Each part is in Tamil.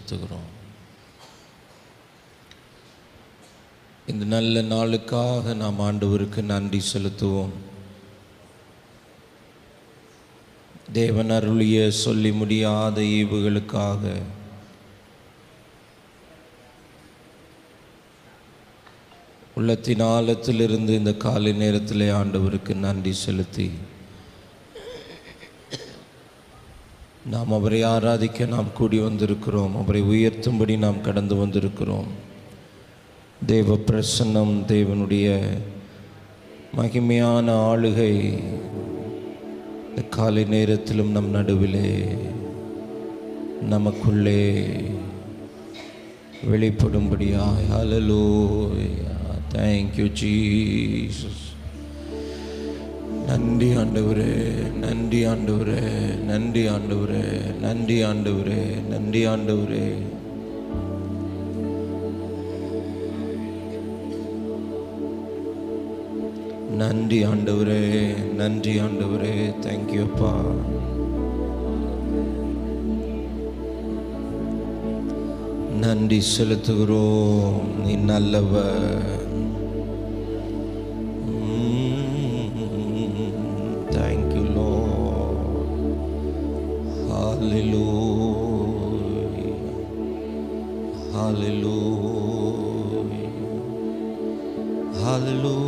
செலுத்துகிறோம். இந்த நல்ல நாளுக்காக நாம் ஆண்டவருக்கு நன்றி செலுத்துவோம். தேவன் அருளிய சொல்லி முடியாத ஈவுகளுக்காக உள்ளத்தின் ஆழத்திலிருந்து இந்த காலை நேரத்திலே ஆண்டவருக்கு நன்றி செலுத்தி நாம் அவரை ஆராதிக்க நாம் கூடி வந்திருக்கிறோம். அவரை உயர்த்தும்படி நாம் கடந்து வந்திருக்கிறோம். தேவ பிரசன்னம், தேவனுடைய மகிமையான ஆளுகை இந்த காலை நேரத்திலும் நம் நடுவிலே நமக்குள்ளே வெளிப்படும்படியாய். ஹல்லேலூயா, தேங்க் யூ ஜீசஸ். நன்றி ஆண்டவரே, நன்றி ஆண்டவரே, நன்றி ஆண்டவரே, நன்றி ஆண்டவரே, நன்றி ஆண்டவரே. நன்றி ஆண்டவரே, நன்றி ஆண்டவரே, தேங்க்யூ அப்பா. நன்றி செலுத்துகிறோம். நீ நல்லவர். Thank you lord. Hallelujah, hallelujah, hallelujah.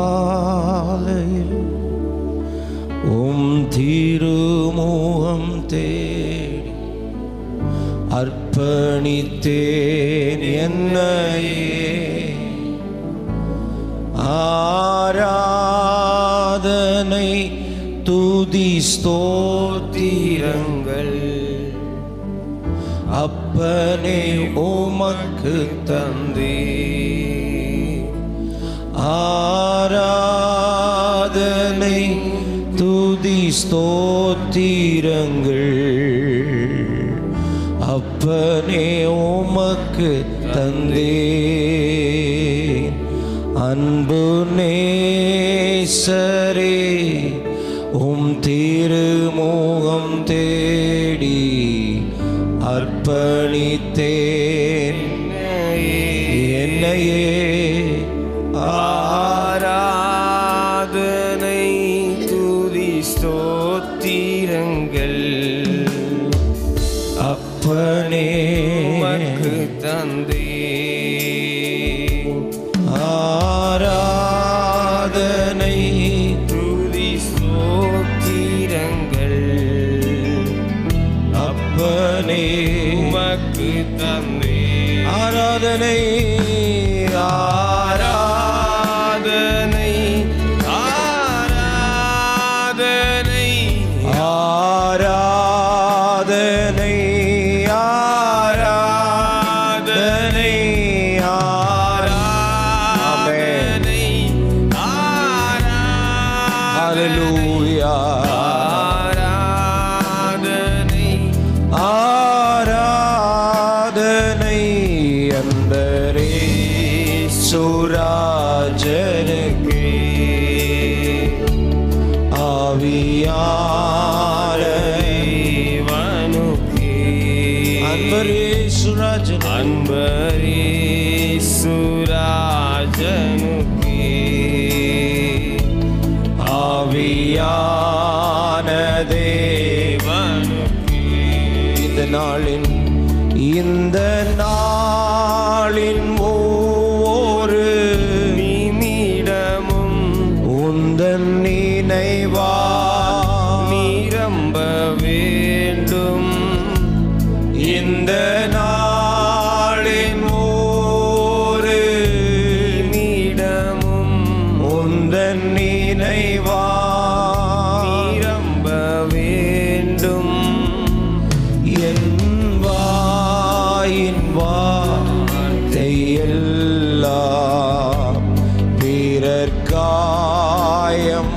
அதிகாலையில் திருமுகம் தேடி அர்ப்பணித்தேன் என்னையே. ஆராதனை துதி ஸ்தோத்திரங்கள் அப்பனே உமக்கு தந்தே. ஆராதனை துதி ஸ்தோத்திரங்கள் அப்பனே உமக்கு தந்தே. அன்பு நேசரே திருமுகம் தேடி அர்ப்பணித்தேன் என்னையே. ஆராதனை துதி ஸ்தோத்திரங்கள் அப்பனே உமக்கு தந்தே. ஆராதனை துதி ஸ்தோத்திரங்கள் அப்பனே உமக்கு தந்தே. ஆராதனை சுராஜனுக்கே ஆவியானவனுக்கே அன்பரே சுராஜன் அன்பரே சுராஜனுக்கே ஆவியான தேவனுக்கே. இந்த நாளின் ஒவ்வொரு நிமிடமும் உந்தன் நினைவா நிரம்ப வேண்டும். இந்த நாளின் ஒவ்வொரு நிமிடமும் உந்தன் நினைவா நிரம்ப வேண்டும். என் வாயின் வார்த்தையெல்லாம் பிறர்க்காயம்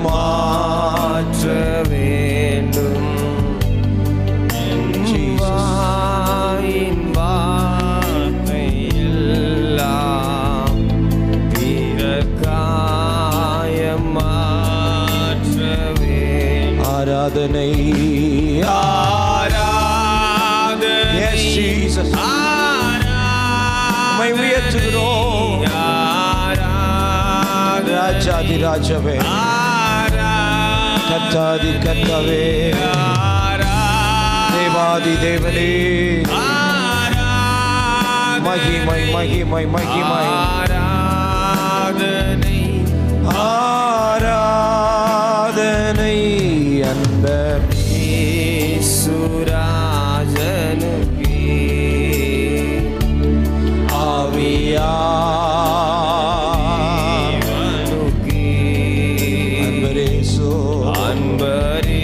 மாற்ற வேண்டும். வாயின் வார்த்தையெல்லாம் பிறர்க்காயம் ஆராதனை ஆராதனை. Yes, Jesus. உம்மை உயர்த்துகிறோம் ராஜாதி ராஜாவே, கர்த்தாதி கர்த்தாவே, தேவாதி தேவனே, மகிமை மகிமை மகிமை ஆராதனை ஆராதனை அன்பர் இயேசுராஜனுக்கே ஆவியானவனுக்கே அன்பரேசு அன்பரேசுராஜனுக்கே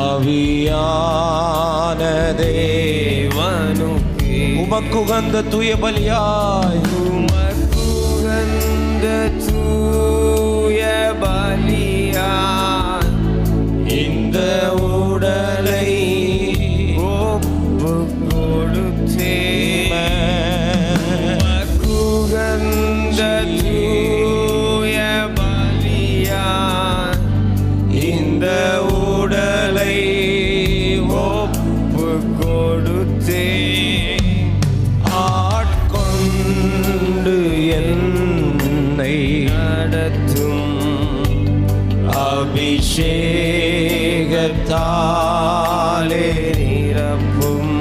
ஆவியான தேவனுக்கே உமக்குகந்த தூய பலியாய் உமக்குகந்த தூய பலியாய் இந்த உடலை ஒப்பு கொடுத்தேன். உமக்குகந்த தூய பலியாய் இந்த உடலை ஒப்பு கொடுத்தேன். ஆட்கொண்டு என்னை நடத்தும் அபிஷேகத்தாலே நிரப்பும்.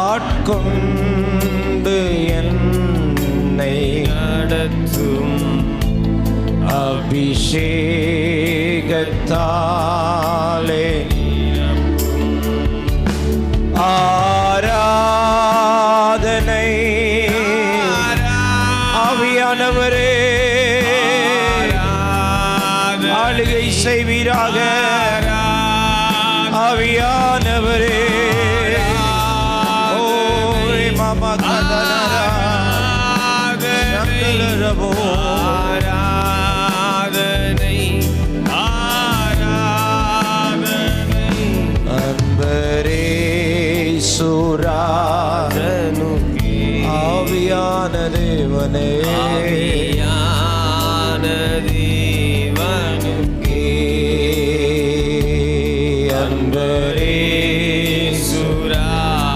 ஆட்கொண்டு என்னை நடத்தும் அபிஷேகத்தாலே நிரப்பும். ஆராதனை ஆவியானவரே ஆளுகை செய்வீராக. ஆவியானவரே ஓரே மாமா கதனரா சங்கலரபோ ஆராதனை ஆராதனை அன்பரே சுராஜனுக்கே ஆவியான தேவனே ஆவியான தேவனுக்கே அன்பரே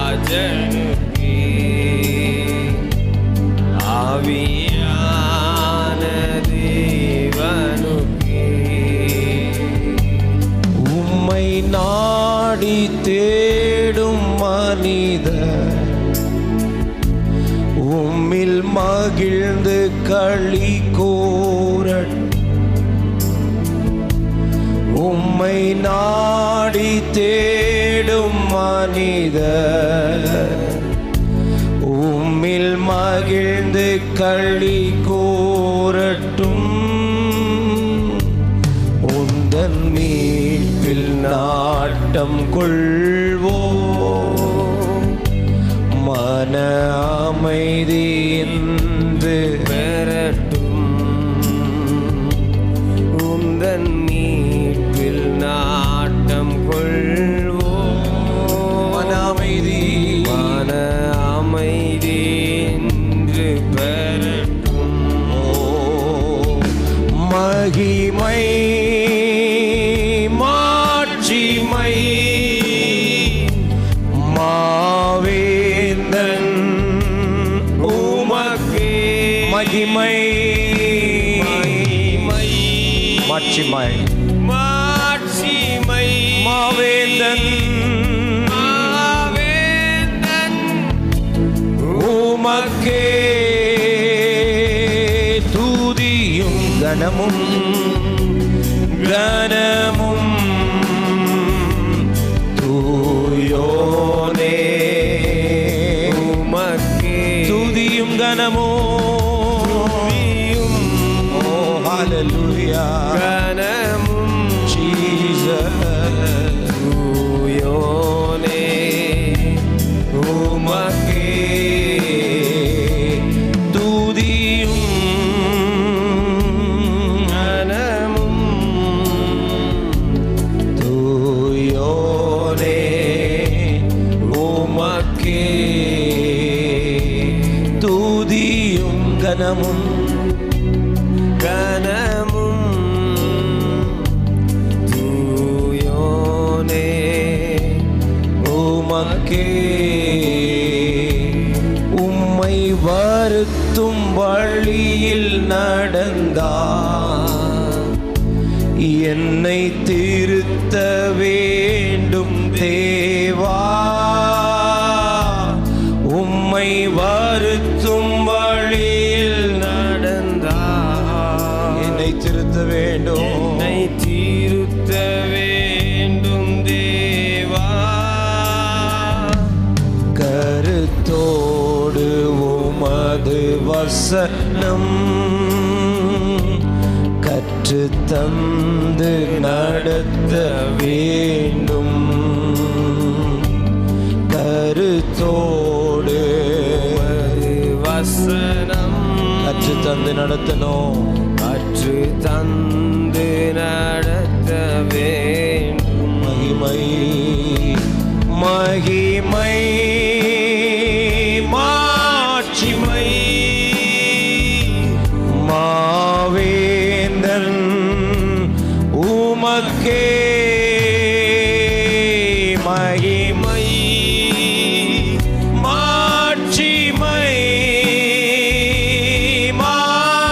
சுராஜனுக்கே ஆவியான தேவனுக்கே உம்மை நாடி தேடும் மனிதர் உம்மில் மகிழ்ந்து களி கூறட். உம்மை நாடி தேடும் மனிதர் உம்மில் மகிழ்ந்து களி கூறட்டும். உந்தன் மீட்பில் நாட்டம் கொள்வோம். மன அமைதி என்று பெறட்டும். உந்தன் மீட்பில் நாட்டம் கொள்வோம். மன அமைதி மன அமைதி என்று பெறட்டும். மகிமை மாட்சிமை மாவேந்தன் உமக்கே மகிமை மாட்சிமை மாட்சிமை மாவேந்தன் மாவேந்தன் உமக்கே துதியும் கனமும் கனமும் தூயோனே உமக்கே துதியும் கனமும் ஓ ஹalleluya கனமும் ஜீசஸ் தூயோனே உமக்கே துதியும் கனமும் தூயோனே உமக்கே துதியும் கனமும் வருத்தும் வழியில் நடந்தார், என்னை திருத்த வேண்டும் தேவா. உம்மை வருத்தும் வழியில் நடந்தார், என்னை திருத்த வேண்டும், என்னை திருத்த வேண்டும் தேவா. கருத்தோடு உமது வசனம் கற்று தந்து நடத்த வேண்டும். கருத்தோடு வசனம் கற்று தந்து நடத்தணும், கற்று தந்து நடத்த வேண்டும். மகிமை மகிமை மாட்சிமை மாவேந்தன் உமக்கே. மகிமை மாட்சிமை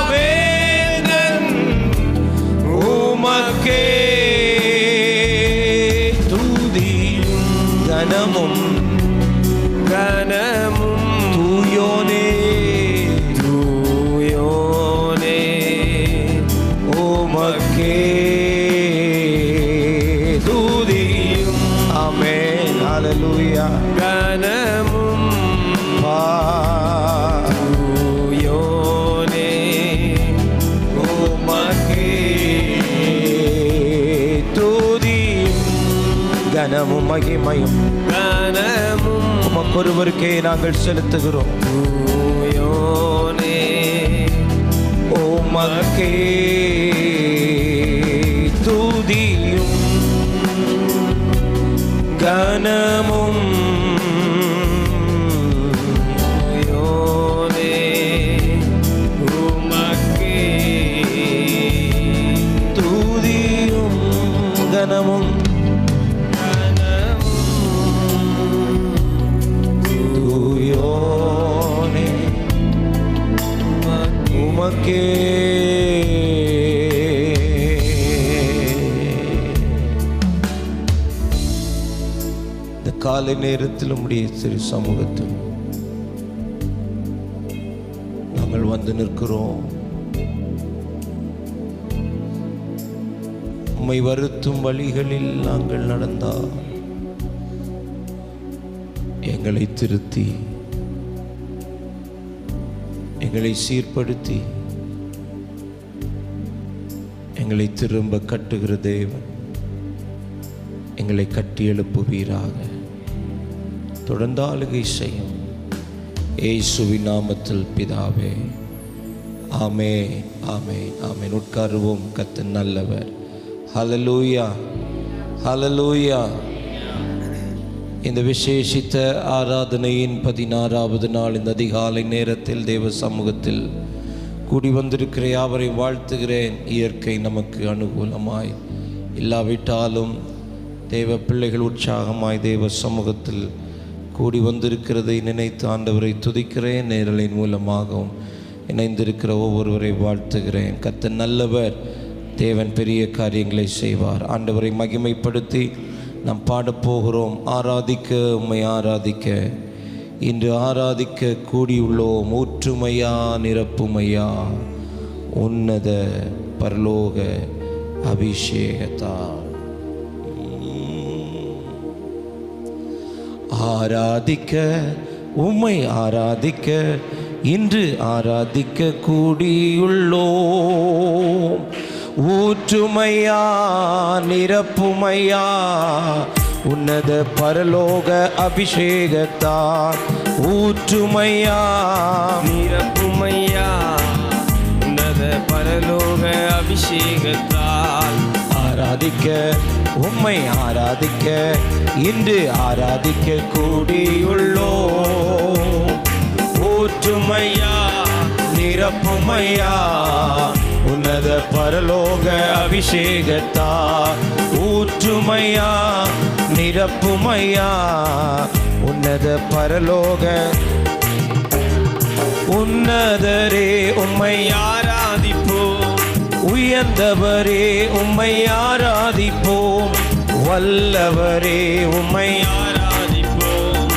மாவேந்தன் உமக்கே. துதியும் கனமும் கனமும் தூயோனே தூயோனே உமக்கே. துதியும் ஆமென் ஹல்லேலூயா கனமும் தூயோனே உமக்கே. துதியும் கனமும் மகிமையும் கனமும் உமக்கொருவருக்கே நாங்கள் செலுத்துகிறோம். தூயோனே உமக்கே. துதியும் கனமும் தூயோனே உமக்கே. துதியும் கனமும் தூயோனே உமக்கே. இந்த காலை நேரத்தில் உம்முடைய திரு சமூகத்தில் நாங்கள் வந்து நிற்கிறோம். உம்மை வருத்தும் வழிகளில் நாங்கள் நடந்தால் எங்களை திருத்தி எங்களை சீர்படுத்தி எங்களை திரும்ப கட்டுகிற தேவன், எங்களை கட்டி எழுப்புவீராக. தொடர்ந்து ஆளுகை செய்யும் இயேசுவின் நாமத்தில் பிதாவே, ஆமென் ஆமென் ஆமென். உட்காருவோம். கர்த்தர் நல்லவர். ஹல்லேலூயா ஹல்லேலூயா. இந்த விசேஷித்த ஆராதனையின் 16வது நாள் இந்த அதிகாலை நேரத்தில் தேவ சமூகத்தில் கூடி வந்திருக்கிற யாவரையும் வாழ்த்துகிறேன். இயற்கை நமக்கு அனுகூலமாய் இல்லாவிட்டாலும் தேவ பிள்ளைகள் உற்சாகமாய் தேவ சமூகத்தில் கூடி வந்திருக்கிறதை நினைத்து ஆண்டவரை துதிக்கிறேன். நேரலின் மூலமாகவும் இணைந்திருக்கிற ஒவ்வொருவரை வாழ்த்துகிறேன். கர்த்தர் நல்லவர். தேவன் பெரிய காரியங்களை செய்வார். ஆண்டவரை மகிமைப்படுத்தி நாம் பாடப்போகிறோம். ஆராதிக்க உம்மை ஆராதிக்க இன்று ஆராதிக்க கூடியுள்ளோம். ஊற்றுமையா நிரப்புமையா உன்னத பரலோக அபிஷேகத்தால். ஆராதிக்க உம்மை ஆராதிக்க இன்று ஆராதிக்க கூடியுள்ளோம். ஊற்றுமையா நிரப்புமையா உன்னத பரலோக அபிஷேகத்தால். ஊற்றுமையா நிரப்புமையா உன்னத பரலோக அபிஷேகத்தால். ஆராதிக்க உம்மை ஆராதிக்க இன்று ஆராதிக்க கூடியுள்ளோம். ஊற்றுமையா நிரப்புமையா உன்னத பரலோக அபிஷேகத்தால். ஊற்றுமையா நிரப்புமையா உன்னத பரலோக உன்னதரே உம்மை ஆராதிப்போம், உயர்ந்தவரே உம்மை ஆராதிப்போம், வல்லவரே உம்மை ஆராதிப்போம்,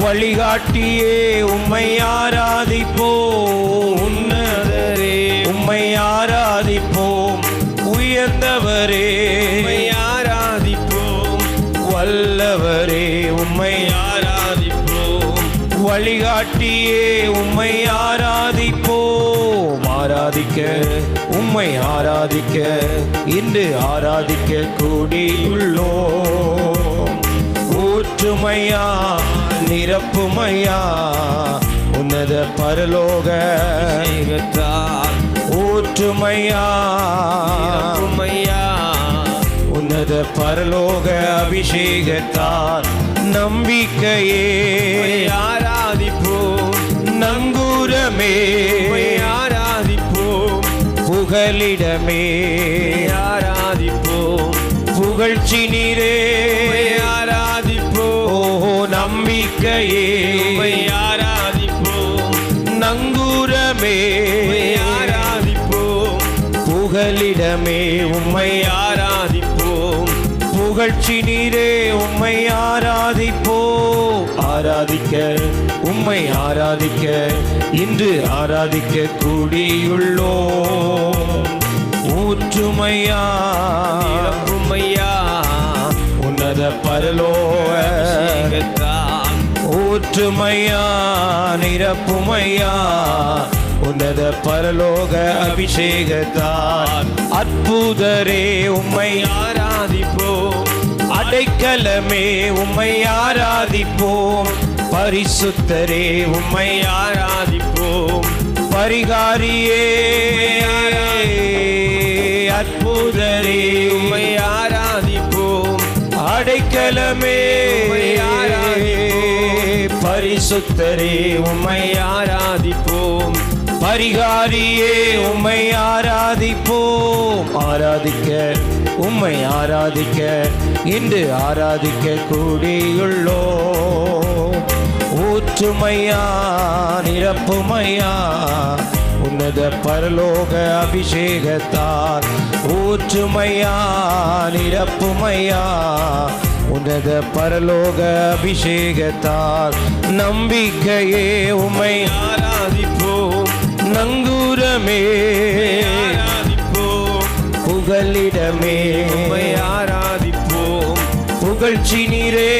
வழிகாட்டியே உம்மை ஆராதிப்போம், உன்னதரே உம்மை ஆராதிப்போம், உயர்ந்தவரே உம்மை ஆராதிப்போம், வல்லவரே உம்மை ஆராதிப்போம், வழிகாட்டியே உம்மை ஆராதிப்போம். ஆராதிக்க உம்மை ஆராதிக்க இன்று ஆராதிக்க கூடியுள்ளோம். ஊற்றுமையா நிரப்புமையா உன்னத பரலோக அபிஷேகத்தால் ஊற்றுமையா உம்மையா உன்னத பரலோக அபிஷேகத்தால் நம்பிக்கையே ஆராதிப்போம், நங்கூரமே ஆராதிப்போம், புகலிடமே ஆராதிப்போம், புகழ்ச்சி நீரே ஆராதிப்போம், ஓஹோ நம்பிக்கையே ஆராதிப்போம், நங்கூரமே ஆராதிப்போம், புகலிடமே உம்மை ஆராதிப்போம், புகழ்ச்சி நீரே உம்மை ஆராதிப்போம். ஆராதிக்க உம்மை ஆராதிக்க இன்று ஆராதிக்க கூடியுள்ளோம். ஊற்றுமையா உம்மையா உன்னத பரலோக அபிஷேகத்தால் ஊற்றுமையா நிரப்புமையா உன்னத பரலோக அபிஷேகத்தால் அற்புதரே உம்மை ஆராதிப்போம், அடைக்கலமே உம்மை ஆராதிப்போம், பரிசுத்தரே உம்மை ஆராதிப்போம், பரிகாரியே அற்புதரே உம்மை ஆராதிப்போம், அடைக்கலமே பரிசுத்தரே உம்மை ஆராதிப்போம், பரிகாரியே உம்மை ஆராதிப்போம். ஆராதிக்க உம்மை ஆராதிக்க இன்று ஆராதிக்க கூடியுள்ளோம். ஊற்றுமையா நிரப்புமையா உன்னத பரலோக அபிஷேகத்தால் ஊற்றுமையா நிரப்புமையா உன்னத பரலோக அபிஷேகத்தால் நம்பிக்கையே உம்மை ஆராதிப்போம், நங்கூரமே ஆராதிப்போம், புகலிடமே உம்மை ஆராதிப்போம், புகழ்ச்சி நீரே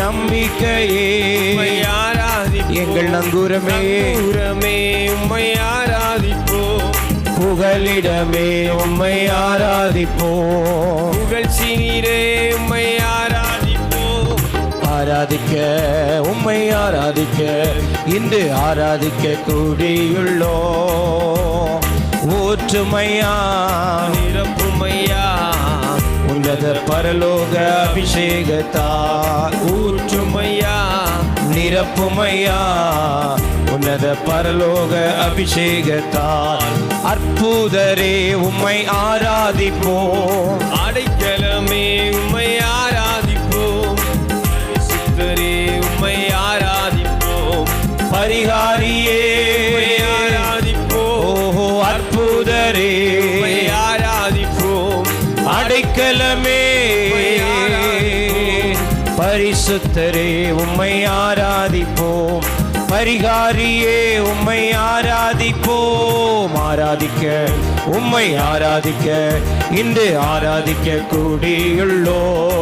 நம்பிக்கையே உம்மை ஆராதிப்போம், எங்கள் நங்கூரமே நங்கூரமே உம்மை ஆராதிப்போம், புகலிடமே உம்மை ஆராதிப்போம். புகழ்ச்சி நீரே உம்மை ஆராதிப்போம், ஆராதிக்க உம்மை ஆராதிக்க இன்று ஆராதிக்க கூடியுள்ளோம். ஊற்றுமையா நிரப்புமையா உன்னத பரலோக அபிஷேகத்தால் ஊற்றுமையா நிரப்புமையா உன்னத பரலோக அபிஷேகத்தால் அற்புதரே உம்மை ஆராதிப்போம், அடைக்கலமே உம்மை ஆராதிப்போம், பரிசுத்தரே உம்மை ஆராதிப்போம், பரிகாரியே ஆராதிப்போம், ஓஹோ அற்புதரே உம்மை ஆராதிப்போம், அடைக்கலமே பரிசுத்தரே உம்மை ஆராதிப்போம், பரிகாரியே உம்மை ஆராதிப்போம். ஆராதிக்க உம்மை ஆராதிக்க இன்று ஆராதிக்க கூடியுள்ளோம்.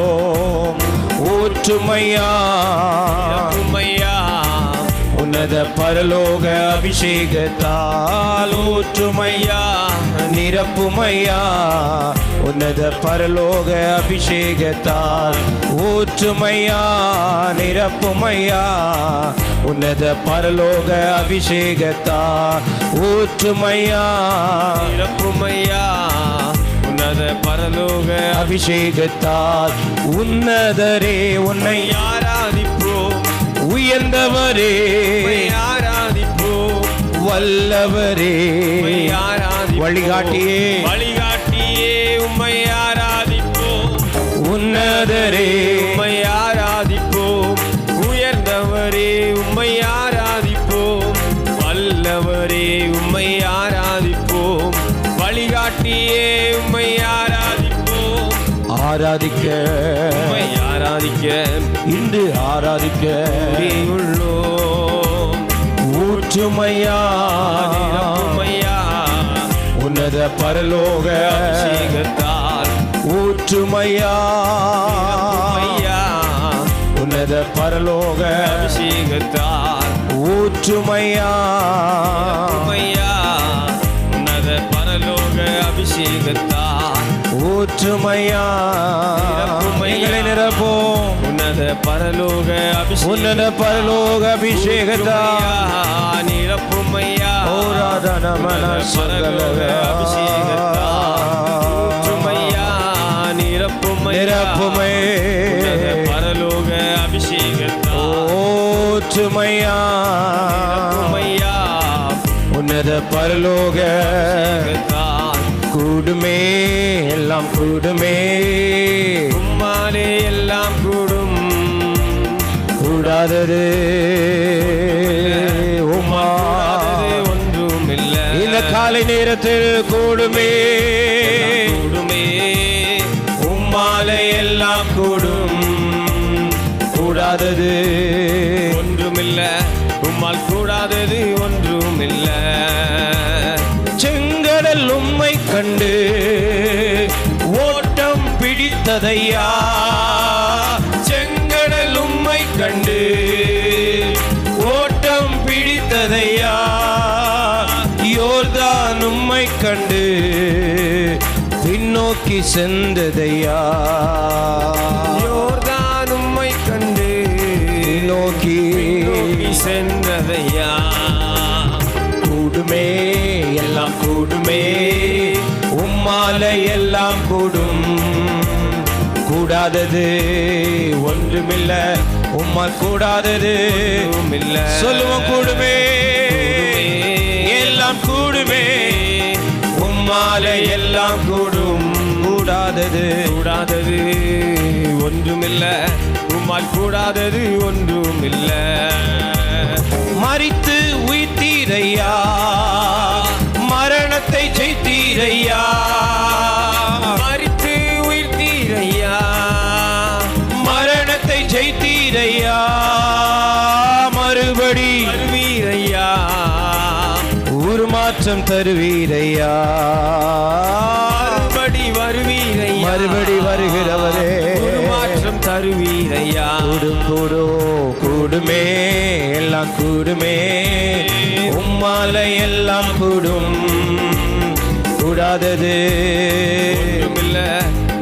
ஊற்றுமையா உம்மையா உன்னத பரலோக அபிஷேகத்தால் ஊற்றுமையா நிரப்புமையா உன்னத பரலோக அபிஷேகத்தால் ஊற்றுமையா நிரப்புமையா உன்னத பரலோக அபிஷேகத்தால் ஊற்றுமையா நிரப்புமையா உன்னத பரலோக அபிஷேகத்தால் உன்னதரே உன்னை ஆராதிப்போம், உயர்ந்தவரே உம்மை ஆராதிப்போம், வல்லவரே உம்மை ஆராதிப்போம், வழிகாட்டியே வழிகாட்டியே உம்மை ஆராதிப்போம், உன்னதரே உம்மை ஆராதிப்போம், உயர்ந்தவரே உம்மை ஆராதிப்போம், ஆராதிக்க உம்மை ஆராதிக்க இன்று ஆராதிக்க உள்ளோம். ஊற்றுமையா நிரப்புமையா உன்னத பரலோக அபிஷேகத்தால் ஊற்றுமையா நிரப்புமையா உன்னத பரலோக அபிஷேகத்தால் ஊற்றுமையா நிரப்புமையா உன்னத பரலோக அபிஷேகத்தால் ஊற்றுமையா எங்களை நிரப்போம் உன்னத பரலோக உன்னத பரலோக அபிஷேகத்தால் நிரப்புமையா ஓராதன பரலோக அபிஷேகத்தால் ஊற்றுமையா நிரப்புமையா உன்னத பரலோக அபிஷேகத்தால் ஊற்றுமையா நிரப்புமையா உன்னத பரலோக அபிஷேகத்தால் கூடுமே எல்லாம் கூடுமே உம்மாலே எல்லாம் கூடும் கூடாதது உம்மா ஒன்றும் இல்லை இந்த காலை நேரத்தில் கூடுமே கூடுமே உம்மாலே எல்லாம் கூடும் கூடாதது ஒன்றுமில்ல உம்மால் கூடாதது ஒன்றுமில்ல செங்கடல் உம்மை கண்டு ஓட்டம் பிடித்ததையா செங்கடல் உம்மை கண்டு ஓட்டம் பிடித்ததையா யோர்தான் உம்மை கண்டு பின்னோக்கி சென்றதையா யோர்தான் உம்மை கண்டு நோக்கி சென்றதையா கூடுமே எல்லாம் கூடுமே உம்மால எல்லாம் கூடும் கூடாதது ஒன்றுமில்ல உம்மால் கூடாதது ஒன்றுமில்ல சொல்லுவோம் கூடுமே எல்லாம் கூடுமே உம்மால எல்லாம் கூடும் கூடாதது கூடாதது ஒன்றுமில்ல உம்மால் கூடாதது ஒன்றுமில்ல மரித்து உயிர்த்தீரையா மரணத்தை ஜெயித்தீரையா மரித்து உயிர்த்தீரையா மரணத்தை ஜெயித்தீரையா மறுபடி வருவீரையா உருமாற்றம் தருவீரையா மறுபடி வருகிறவரே மாற்றம் தருவீரையா கூடும் கூடுமே எல்லாம் கூடுமே உம்மால எல்லாம் கூடும் கூடாதது ஒன்றுமில்ல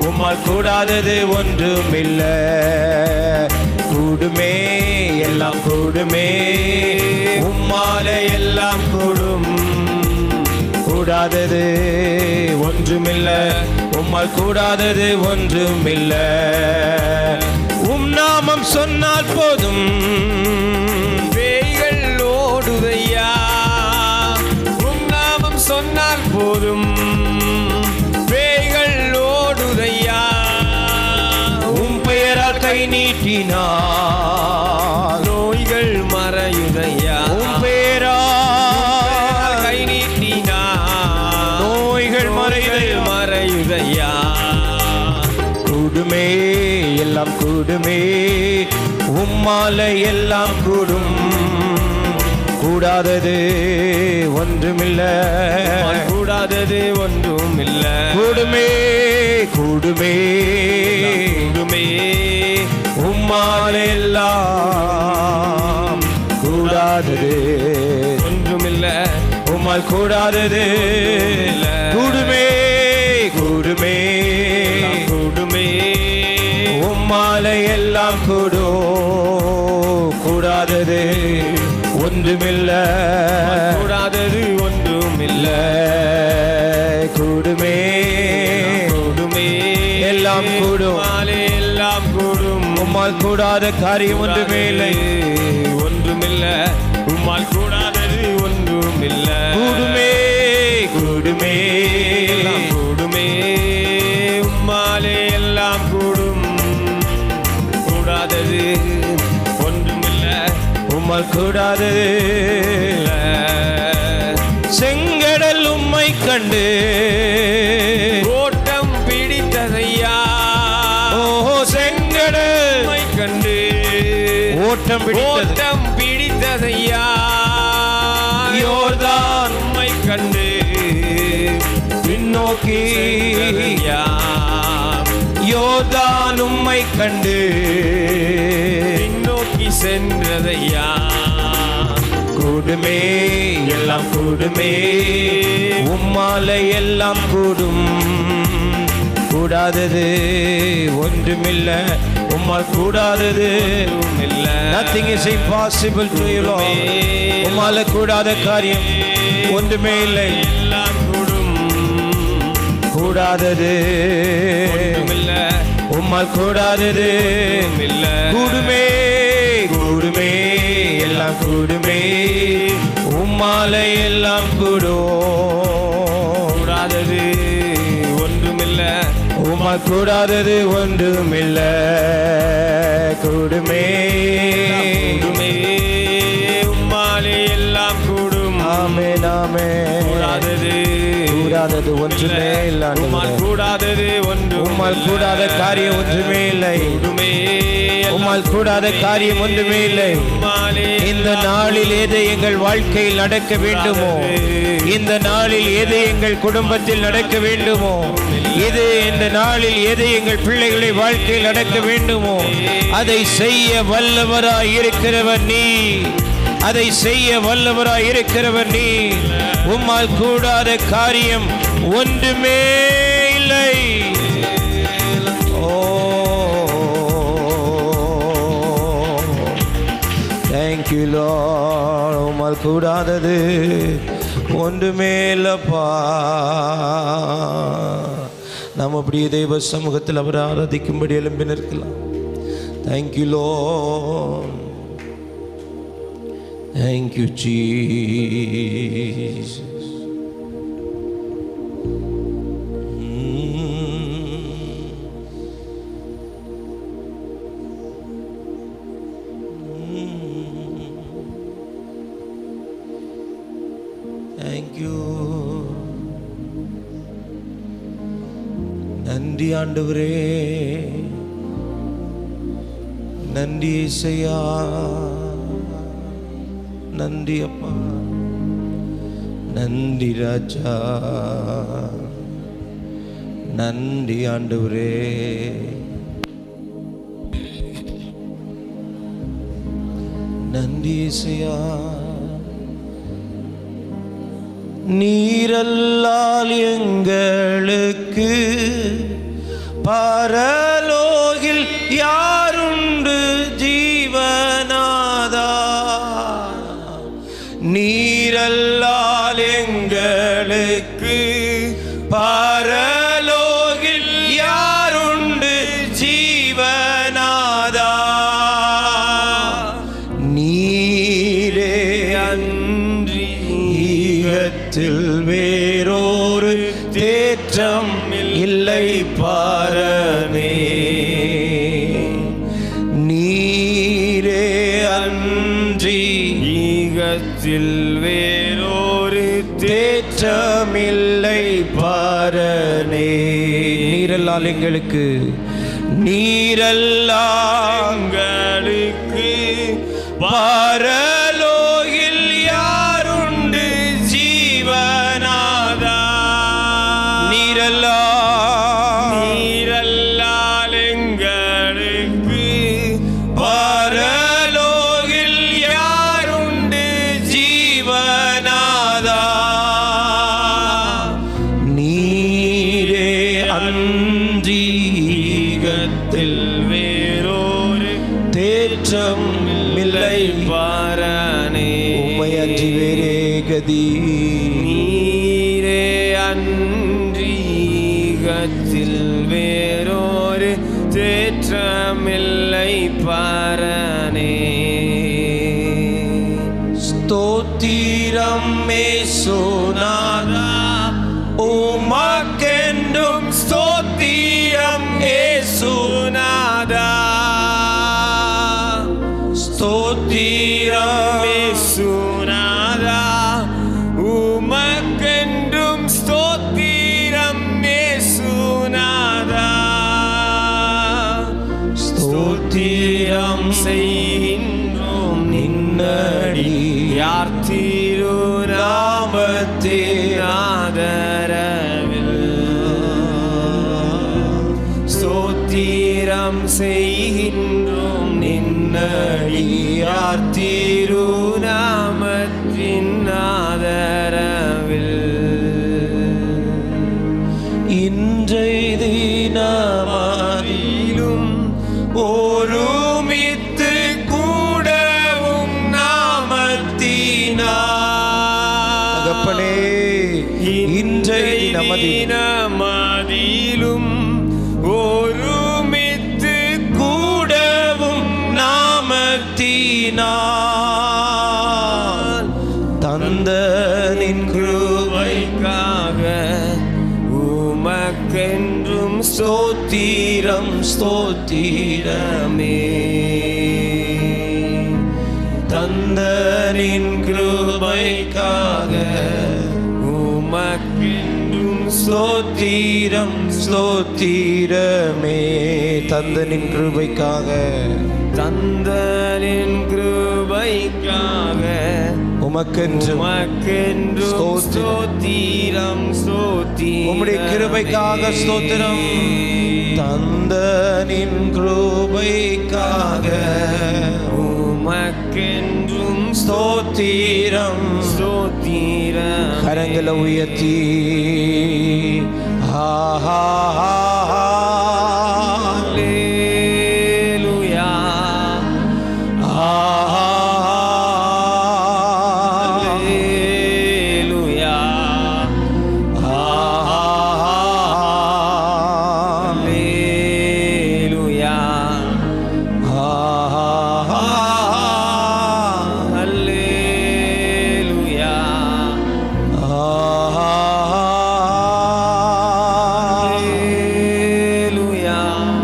உம்மால் கூடாதது ஒன்றுமில்ல கூடுமே எல்லாம் கூடுமே உம்மால எல்லாம் கூடும் கூடாதது ஒன்றுமில்ல உம்மால் கூடாதது ஒன்றுமில்ல உம் நாமம் சொன்னால் போதும் பேய்கள் ஓடுதையா உம் நாமம் சொன்னால் போதும் பேய்கள் ஓடுதையா உம் பெயரால் கை நீட்டினார் நோய்கள் மறையுதையா உம் பெயரால் கை நீட்டினார் நோய்கள் மறையுதையா கூடுமே எல்லாம் கூடுமே உம்மால எல்லாம் கூடும் கூடாதது ஒன்றுமில்ல கூடாதது ஒன்றுமில்ல கூடுமே கூடுமே கூடுமே உம்மால எல்லாம் கூடாதது ஒன்றுமில்ல உம்மால் கூடாதது கூடுமே கூடுமே கூடுமே உம்மால எல்லாம் கூடாதது ஒன்றுமில்ல கூடாதது ஒன்றுமில்ல கூடுமே கூடுமே எல்லாம் கூடும் எல்லாம் கூடும் உம்மால் கூடாத காரியம் ஒன்றுமே இல்லை ஒன்றுமில்ல உம்மால் கூடாதது ஒன்றுமில்ல கூடுமே கூடுமே எல்லாம் கூடுமே உம்மாலே எல்லாம் கூடும் கூடாதது ஒன்றுமில்ல உம்மால் கூடாதது செங்கடல் உம்மை கண்டு ஓட்டம் பிடித்ததையா பிடித்ததையா யோர்தான் உம்மை கண்டு பின்னோக்கி யோர்தான் உம்மை கண்டு பின்னோக்கி சென்றதையா கூடுமே எல்லாம் கூடுமே உம்மாலை எல்லாம் கூடும் கூடாதது ஒன்றுமில்ல உம்மால் கூடாதது இல்ல nothing is impossible to you Lord உம்மால கூடாத காரியம் ஒன்றுமே இல்லை எல்லாம் கூடும் கூடாதது இல்ல உம்மால் கூடாதது இல்ல கூடுமே கூடுமே எல்லாம் கூடுமே உம்மாலை எல்லாம் கூடும் கூடாதது ஒன்றுமில்ல உம்மால் கூடாதது ஒன்றுமில்ல கூடுமே கூடுமே உம்மாலே எல்லாம் கூடும் ஆமென் ஆமென் கூடாதது ஒன்றுமே இல்லை உம்மால் கூடாதது ஒன்று உம்மால் கூடாத காரியம் ஒன்றுமே இல்லை உம்மால் கூடாத காரியம் ஒன்றுமே இல்லை இந்த நாளில் எது எங்கள் வாழ்க்கையில் நடக்க வேண்டுமோ இந்த நாளில் எது எங்கள் குடும்பத்தில் நடக்க வேண்டுமோ இது இந்த நாளில் எது எங்கள் பிள்ளைகளை வாழ்க்கையில் நடக்க வேண்டுமோ அதை செய்ய வல்லவராய் இருக்கிறவர் நீ அதை செய்ய வல்லவராய் இருக்கிறவர் நீ உம்மால் கூடாத காரியம் ஒன்றுமே இல்லை Thank you Lord உம்மால் கூடாதது ஒன்றுமே இல்லப்பா நாம் அப்படியே தெய்வ சமூகத்தில் அவரை ஆராதிக்கும்படி எழும்பி நிற்கலாம் Thank you Lord Thank you Jesus Thank you நன்றி ஆண்டவரே நன்றி இயேசையா நன்றி அப்பா நன்றி ராஜா நன்றி ஆண்டவரே நன்றி இயேசையா நீரல்லால் எங்களுக்கு பரலோகில் யாருண்டு ஜீவனாதா நீரல்லால் எங்களுக்கு பரலோகில் யாருண்டு ஜீவனாதா நீரே அன்றி ஈகத்தில் வேறொரு தேற்றம் இல்லை பாரனே நீரே அன்றி ஈகத்தில் வேறொரு தேற்றமில்லை பாரனே நீரல்லால் எங்களுக்கு நீரல்லாங்களுக்கு பரலோகில் யாருண்டு ஜீவனாதா நீரல்லால் எங்களுக்கு பரலோகில் யாருண்டு ஜீவனாதா நீரே அன்றி ஈகத்தில் வேறொரு தேற்றம் இல்லை பாரனே உம்மை அன்றி வேறே கதி நீரே அன்றி ஈகத்தில் வேறொரு தேற்றமில்லை பாரனே ஸ்தோத்திரம் ஏசுநாதா உமக்கென்றும் ஸ்தோத்திரம் ஏசுநாதா ஸ்தோத்திரம் ஏசுநாதா உமக்கென்றும் ஸ்தோத்திரம் ஏசுநாதா ஸ்தோத்திரம் செய்கின்றோம் நின்னடி யார் திருநாமத்தின் ஆதரவில் ஸ்தோத்திரம் செய்கின்றோம் நின்னடி யார் திருநாமத்தின் ஆதரவில் இன்றைய தினமாதிலும் ஒருமித்து கூடவும் நாமத்தினார் தகப்பனே இன்றைய தினமதிலும் ஒருமித்து கூடவும் நாமத்தினால் தந்த நின் கிருபைக்காக உமக்கென்றும் ஸ்தோத்திரம் ஸ்தோத்திரமே தந்த நின் கிருபைக்காக உமக்கென்றும் ஸ்தோத்திரம் ஸ்தோத்திரமே தந்த நின் கிருபைக்காக தந்தனின் கிருபைக்காக உமக்கென்றும் ஸ்தோத்திரம் ஸ்தோத்திரம் உம்முடைய கிருபைக்காக ஸ்தோத்திரம் தந்த நின் கிருபைக்காக உமக்கென்றும் ஸ்தோத்திரம் ஸ்தோத்திரம் கரங்களை உயர்த்தி அல்லேலூயா அல்லேலூயா அல்லேலூயா அல்லேலூயா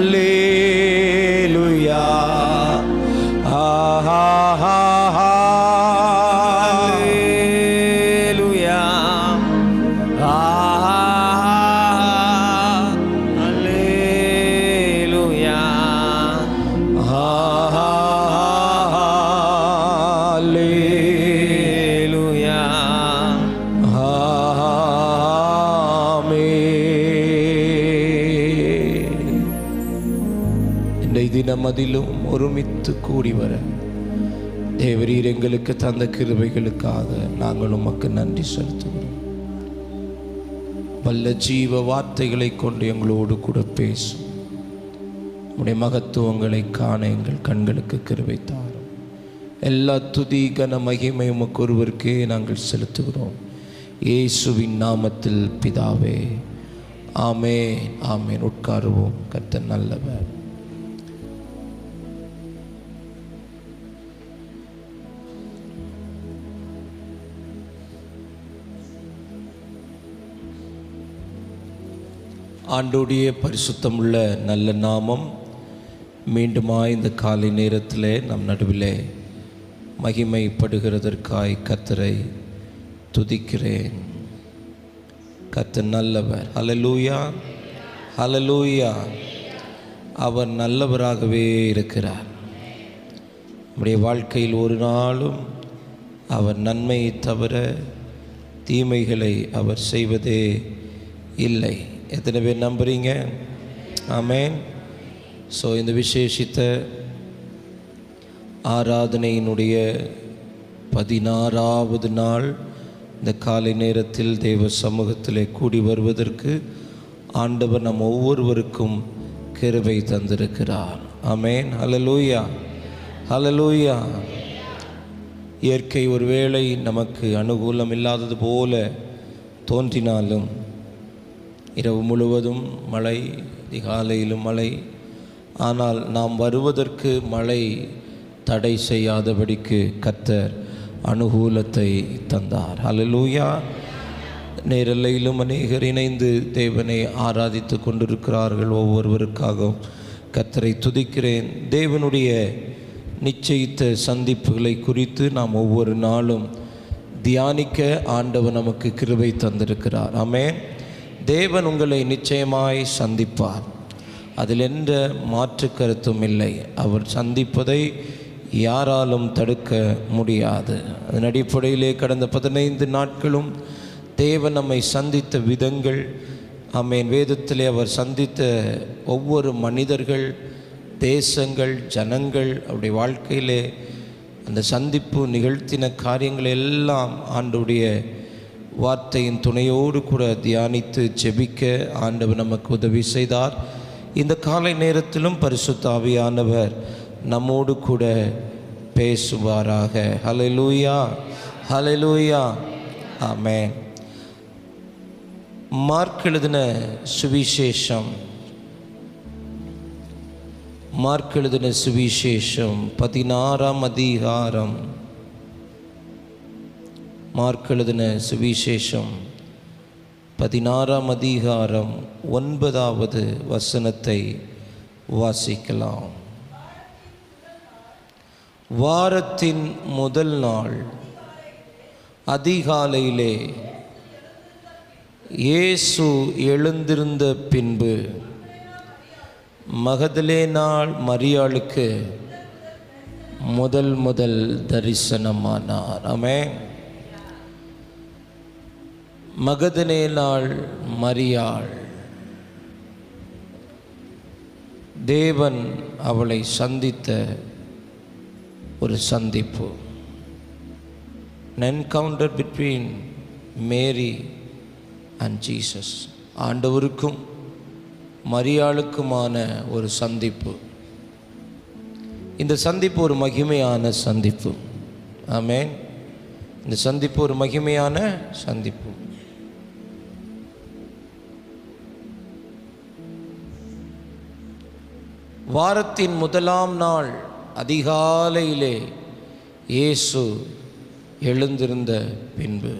அல்லேலூயா Hallelujah. Hallelujah. தினமதிலும் ஒருமித்து கூடி வர தேவரீர் எங்களுக்கு தந்த கிருபைகளுக்காக நாங்கள் உமக்கு நன்றி செலுத்துகிறோம். வல்ல ஜீவ வார்த்தைகளை கொண்டு எங்களோடு கூட பேசும். உடைய மகத்துவங்களை காண எங்கள் கண்களுக்கு கிருபை தாரும். எல்லா துதி கன மகிமை உமக்கு ஒருவருக்கே நாங்கள் செலுத்துகிறோம். இயேசுவின் நாமத்தில் பிதாவே, ஆமென் ஆமென். உட்காருவோம். கர்த்தர் நல்லவர். ஆண்டோடைய பரிசுத்தமுள்ள நல்ல நாமம் மீண்டுமாய் இந்த காலை நேரத்திலே நம் நடுவிலே மகிமைப்படுகிறதற்காய் கர்த்தரை துதிக்கிறேன். கர்த்தர் நல்லவர். ஹல்லேலூயா, ஹல்லேலூயா. அவர் நல்லவராகவே இருக்கிறார். நம்முடைய வாழ்க்கையில் ஒரு நாளும் அவர் நன்மையை தவிர தீமைகளை அவர் செய்வதே இல்லை. எத்தனை பேர் நம்புறீங்க? ஆமென். ஸோ இந்த விசேஷித்த ஆராதனையினுடைய 16வது நாள் இந்த காலை நேரத்தில் தேவ சமூகத்திலே கூடி வருவதற்கு ஆண்டவர் நம் ஒவ்வொருவருக்கும் கிருபை தந்திருக்கிறார். ஆமென். ஹல்லேலூயா, ஹல்லேலூயா. இயற்கை ஒருவேளை நமக்கு அனுகூலம் இல்லாதது போல தோன்றினாலும் இரவு முழுவதும் மழை, அதிகாலையிலும் மழை, ஆனால் நாம் வருவதற்கு மழை தடை செய்யாதபடிக்கு கர்த்தர் அனுகூலத்தை தந்தார். ஹல்லேலூயா. நேரலையிலும் அநேகர் இணைந்து தேவனை ஆராதித்து கொண்டிருக்கிறார்கள். ஒவ்வொருவருக்காகவும் கர்த்தரை துதிக்கிறேன். தேவனுடைய நிச்சயித்த சந்திப்புகளை குறித்து நாம் ஒவ்வொரு நாளும் தியானிக்க ஆண்டவர் நமக்கு கிருபை தந்திருக்கிறார். ஆமென். தேவன் உங்களை நிச்சயமாய் சந்திப்பார், அதில் எந்த மாற்று கருத்தும் இல்லை. அவர் சந்திப்பதை யாராலும் தடுக்க முடியாது. அதன் அடிப்படையிலே கடந்த 15 நாட்களும் தேவன் நம்மை சந்தித்த விதங்கள், ஆமென், வேதத்திலே அவர் சந்தித்த ஒவ்வொரு மனிதர்கள், தேசங்கள், ஜனங்கள், அவருடைய வாழ்க்கையிலே அந்த சந்திப்பு நிகழ்த்தின காரியங்கள் எல்லாம் ஆண்டவருடைய வார்த்தையின் துணையோடு கூட தியானித்து ஜெபிக்க ஆண்டவர் நமக்கு உதவி செய்தார். இந்த காலை நேரத்திலும் பரிசுத்த ஆவியானவர் நம்மோடு கூட பேசுவாராக. ஹல்லேலூயா, ஹல்லேலூயா, ஆமென். மார்க் எழுதின சுவிசேஷம், மார்க் எழுதின சுவிசேஷம் 16ஆம் அதிகாரம், மார்க் எழுதின சுவிசேஷம் 16ஆம் அதிகாரம் 9வது வசனத்தை வாசிக்கலாம். வாரத்தின் முதல் நாள் அதிகாலையிலே இயேசு எழுந்திருந்த பின்பு மகதலேனாள் மரியாளுக்கு முதல் தரிசனமானார். ஆமென். மகதலேனாள் மரியாள், தேவன் அவளை சந்தித்த ஒரு சந்திப்பு. An encounter between Mary and Jesus. ஆண்டவருக்கும் மரியாளுக்குமான ஒரு சந்திப்பு. இந்த சந்திப்பு ஒரு மகிமையான சந்திப்பு. ஆமென். இந்த சந்திப்பு ஒரு மகிமையான சந்திப்பு. வாரத்தின் முதலாம் நாள் அதிகாலையிலே இயேசு எழுந்திருந்த பின்பு,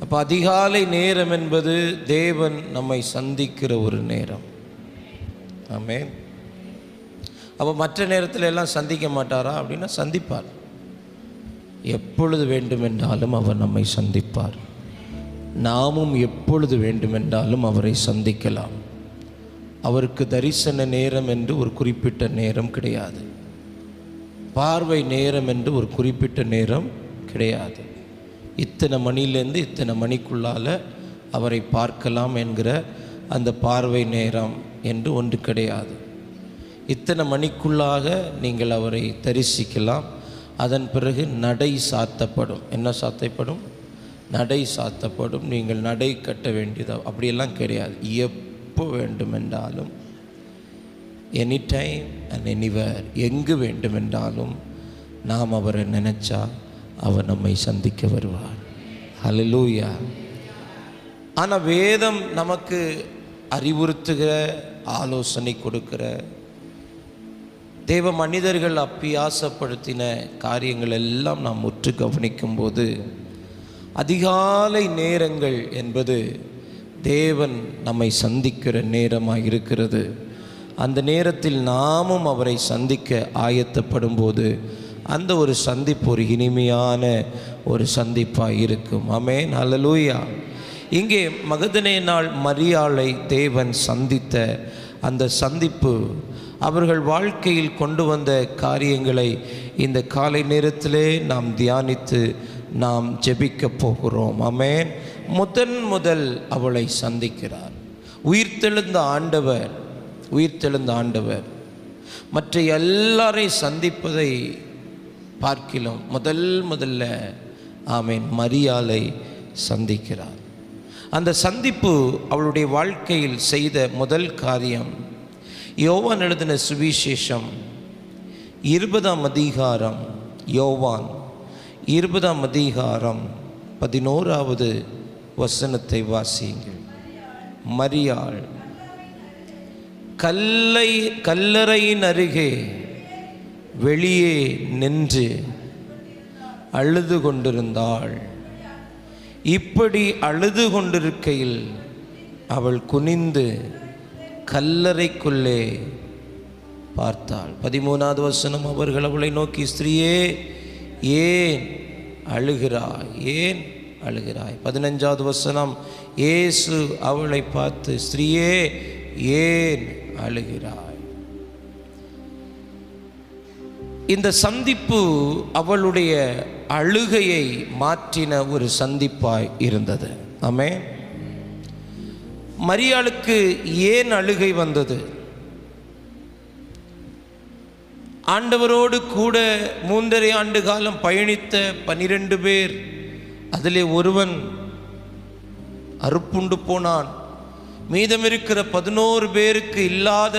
அப்போ அதிகாலை நேரம் என்பது தேவன் நம்மை சந்திக்கிற ஒரு நேரம். ஆமென். அப்போ மற்ற நேரத்தில் எல்லாம் சந்திக்க மாட்டாரா அப்படின்னா சந்திப்பார். எப்பொழுது வேண்டுமென்றாலும் அவர் நம்மை சந்திப்பார். நாமும் எப்பொழுது வேண்டுமென்றாலும் அவரை சந்திக்கலாம். அவருக்கு தரிசன நேரம் என்று ஒரு குறிப்பிட்ட நேரம் கிடையாது. பார்வை நேரம் என்று ஒரு குறிப்பிட்ட நேரம் கிடையாது. இத்தனை மணிலேருந்து இத்தனை மணிக்குள்ளால் அவரை பார்க்கலாம் என்கிற அந்த பார்வை நேரம் என்று ஒன்று கிடையாது. இத்தனை மணிக்குள்ளாக நீங்கள் அவரை தரிசிக்கலாம். அதன் பிறகு நடை சாத்தப்படும். என்ன சாத்தப்படும்? நடை சாத்தப்படும். நீங்கள் நடை கட்ட வேண்டியதா அப்படியெல்லாம் கிடையாது. எப்போ வேண்டுமென்றாலும், எனி டைம் அண்ட் எனிவேர், எங்கு வேண்டுமென்றாலும் நாம் அவரை நினைச்சா அவர் நம்மை சந்திக்க வருவார். ஹல்லேலூயா. ஆனால் வேதம் நமக்கு அறிவுறுத்துகிற, ஆலோசனை கொடுக்கிற, தேவ மனிதர்கள் அப்பியாசப்படுத்தின காரியங்கள் எல்லாம் நாம் உற்று கவனிக்கும்போது அதிகாலை நேரங்கள் என்பது தேவன் நம்மை சந்திக்கிற நேரமாக இருக்கிறது. அந்த நேரத்தில் நாமும் அவரை சந்திக்க ஆயத்தப்படும் போது அந்த ஒரு சந்திப்பு ஒரு இனிமையான ஒரு சந்திப்பாக இருக்கும். ஆமென், ஹல்லேலூயா. இங்கே மகதலேனாள் மரியாளை தேவன் சந்தித்த அந்த சந்திப்பு அவர்கள் வாழ்க்கையில் கொண்டு வந்த காரியங்களை இந்த காலை நேரத்திலே நாம் தியானித்து நாம் ஜெபிக்க போகிறோம். ஆமென். முதல் அவளை சந்திக்கிறார். உயிர்த்தெழுந்த ஆண்டவர் மற்ற எல்லாரையும் சந்திப்பதை பார்க்கிலும் முதல்ல ஆமென் மரியாளை சந்திக்கிறார். அந்த சந்திப்பு அவளுடைய வாழ்க்கையில் செய்த முதல் காரியம், யோவான் எழுதின சுவிசேஷம் 20ஆம் அதிகாரம், யோவான் 20ஆம் அதிகாரம் 11வது வசனத்தை வாசியுங்கள். மரியாள் கல்லறையின் அருகே வெளியே நின்று அழுது கொண்டிருந்தாள். இப்படி அழுது கொண்டிருக்கையில் அவள் குனிந்து கல்லறைக்குள்ளே பார்த்தாள். 13வது வசனம், அவர்கள் அவளை நோக்கி, ஸ்திரீயே ஏன் அழுகிறாய், ஏன் அழுகிறாய்? 15வது வசனம், இயேசு அவளை பார்த்து, ஸ்திரீயே ஏன் அழுகிறாய்? இந்த சந்திப்பு அவளுடைய அழுகையை மாற்றின ஒரு சந்திப்பாய் இருந்தது. ஆமென். மரியாளுக்கு ஏன் அழுகை வந்தது? ஆண்டவரோடு கூட 3.5 ஆண்டு காலம் பயணித்த 12 பேர், அதிலே ஒருவன் அறுப்புண்டு போனான். மீதம் இருக்கிற 11 பேருக்கு இல்லாத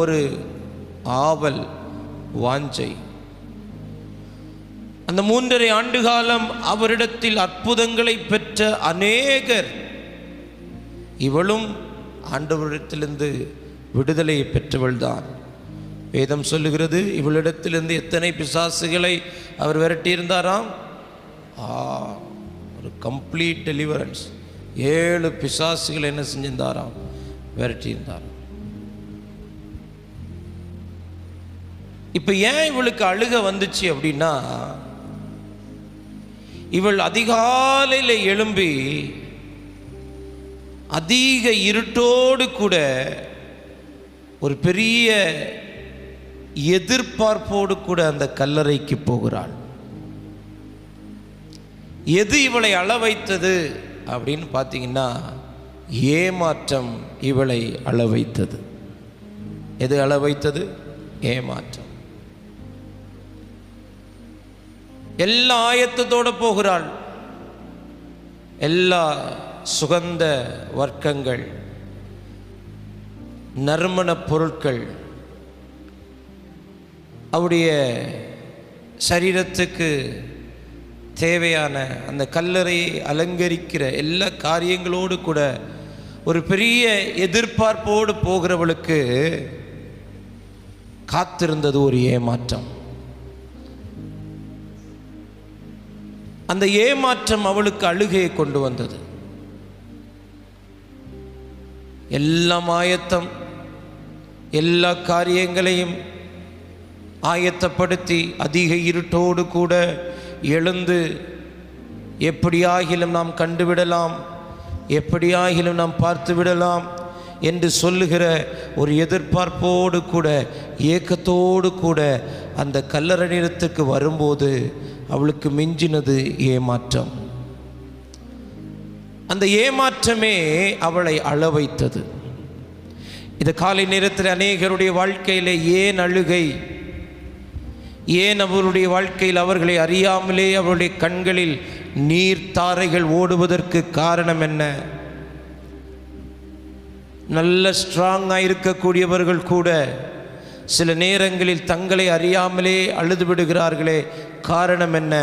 ஒரு ஆவல், வாஞ்சை. அந்த 3.5 ஆண்டு காலம் அவரிடத்தில் அற்புதங்களை பெற்ற அநேகர், இவளும் ஆண்டவரிடத்திலிருந்து விடுதலையை பெற்றவள்தான். வேதம் சொல்லுகிறது, இவளிடத்திலிருந்து எத்தனை பிசாசுகளை அவர் விரட்டியிருந்தாராம்? ஒரு கம்ப்ளீட் டெலிவரன்ஸ். 7 பிசாசுகளை என்ன செஞ்சிருந்தாராம்? விரட்டியிருந்தாராம். இப்போ ஏன் இவளுக்கு அழுக வந்துச்சு அப்படின்னா, இவள் அதிகாலையில் எழும்பி அதிக இருட்டோடு கூட ஒரு பெரிய எதிர்பார்ப்போடு கூட அந்த கல்லறைக்கு போகிறாள். எது இவளை அழ வைத்தது அப்படின்னு பார்த்தீங்கன்னா, ஏமாற்றம் இவளை அழ வைத்தது. எது அழ வைத்தது? ஏமாற்றம். எல்லா ஆயத்தத்தோடு போகிறாள். எல்லா சுகந்த வர்க்கங்கள், நறுமண பொருட்கள், அவருடைய சரீரத்துக்கு தேவையான அந்த கல்லறையை அலங்கரிக்கிற எல்லா காரியங்களோடு கூட ஒரு பெரிய எதிர்பார்ப்போடு போகிறவளுக்கு காத்திருந்தது ஒரு ஏமாற்றம். அந்த ஏமாற்றம் அவளுக்கு அழுகையை கொண்டு வந்தது. எல்லாம் ஆயத்தம், எல்லா காரியங்களையும் ஆயத்தப்படுத்தி அதிக இருட்டோடு கூட எழுந்து எப்படியாகிலும் நாம் கண்டுவிடலாம், எப்படியாகிலும் நாம் பார்த்து விடலாம் என்று சொல்லுகிற ஒரு எதிர்பார்ப்போடு கூட ஏக்கத்தோடு கூட அந்த கல்லறை நிலத்துக்கு வரும்போது அவளுக்கு மிஞ்சினது ஏமாற்றம். அந்த ஏமாற்றமே அவளை அழ வைத்தது. இந்த காலை நேரத்தில் அநேகருடைய வாழ்க்கையில் ஏன் அழுகை? ஏன் அவருடைய வாழ்க்கையில் அவர்களை அறியாமலே அவருடைய கண்களில் நீர்த்தாரைகள் ஓடுவதற்கு காரணம் என்ன? நல்ல ஸ்ட்ராங்காக இருக்கக்கூடியவர்கள் கூட சில நேரங்களில் தங்களை அறியாமலே அழுது விடுகிறார்களே, காரணம் என்ன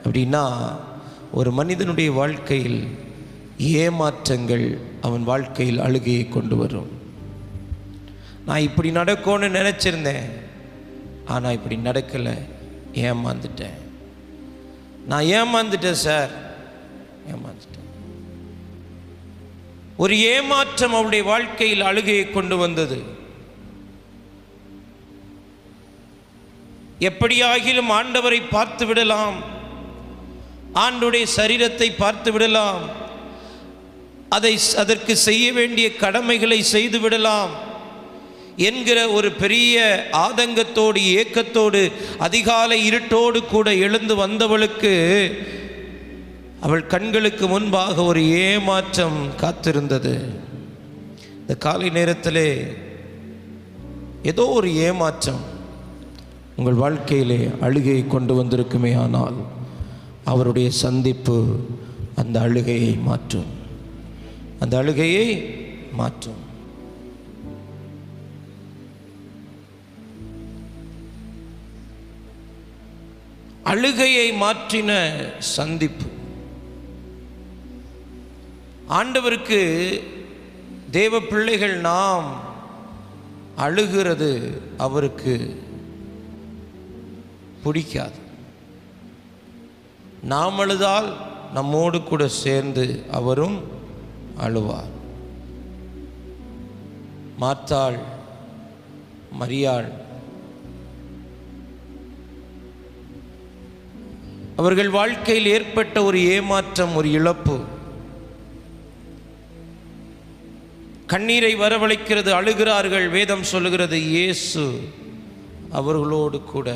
அப்படின்னா, ஒரு மனிதனுடைய வாழ்க்கையில் ஏமாற்றங்கள் அவன் வாழ்க்கையில் அழுகையை கொண்டு வரும். நான் இப்படி நடக்கும்னு நினச்சிருந்தேன், ஆனால் இப்படி நடக்கலை, ஏமாந்துட்டேன். நான் ஏமாந்துட்டேன் சார், ஏமாந்துட்டேன். ஒரு ஏமாற்றம் அவருடைய வாழ்க்கையில் அழுகையை கொண்டு வந்தது. எப்படியாகிலும் ஆண்டவரை பார்த்து விடலாம், ஆண்டவருடைய சரீரத்தை பார்த்து விடலாம், அதற்கு செய்ய வேண்டிய கடமைகளை செய்து விடலாம் என்கிற ஒரு பெரிய ஆதங்கத்தோடு ஏக்கத்தோடு அதிகாலை இருட்டோடு கூட எழுந்து வந்தவளுக்கு அவள் கண்களுக்கு முன்பாக ஒரு ஏமாற்றம் காத்திருந்தது. இந்த காலை நேரத்திலே ஏதோ ஒரு ஏமாற்றம் உங்கள் வாழ்க்கையிலே அழுகையை கொண்டு வந்திருக்குமே, ஆனால் அவருடைய சந்திப்பு அந்த அழுகையை மாற்றும், அந்த அழுகையை மாற்றும். அழுகையை மாற்றின சந்திப்பு. ஆண்டவருக்கு தேவ பிள்ளைகள் நாம் அழுகிறது அவருக்கு பிடிக்காது. நாம் அழுதால் நம்மோடு கூட சேர்ந்து அவரும் அழுவார். மார்த்தாள், மரியாள் அவர்கள் வாழ்க்கையில் ஏற்பட்ட ஒரு ஏமாற்றம், ஒரு இழப்பு கண்ணீரை வரவழைக்கிறது. அழுகிறார்கள். வேதம் சொல்லுகிறது, இயேசு அவர்களோடு கூட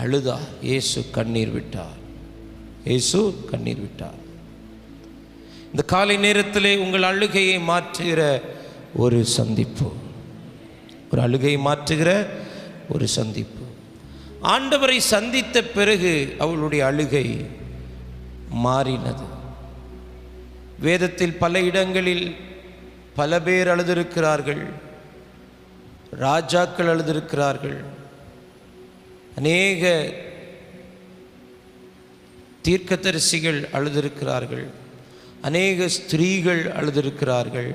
அழுதார். இயேசு கண்ணீர் விட்டார். இயேசு கண்ணீர் விட்டார். இந்த காலை நேரத்திலே உங்கள் அழுகையை மாற்றுகிற ஒரு சந்திப்பு, ஒரு அழுகையை மாற்றுகிற ஒரு சந்திப்பு. ஆண்டவரை சந்தித்த பிறகு அவளுடைய அழுகை மாறினது. வேதத்தில் பல இடங்களில் பல பேர் அழுதிருக்கிறார்கள். ராஜாக்கள் அழுதிருக்கிறார்கள். அநேக தீர்க்கதரிசிகள் அழுதிருக்கிறார்கள். அநேக ஸ்திரீகள் அழுதிருக்கிறார்கள்.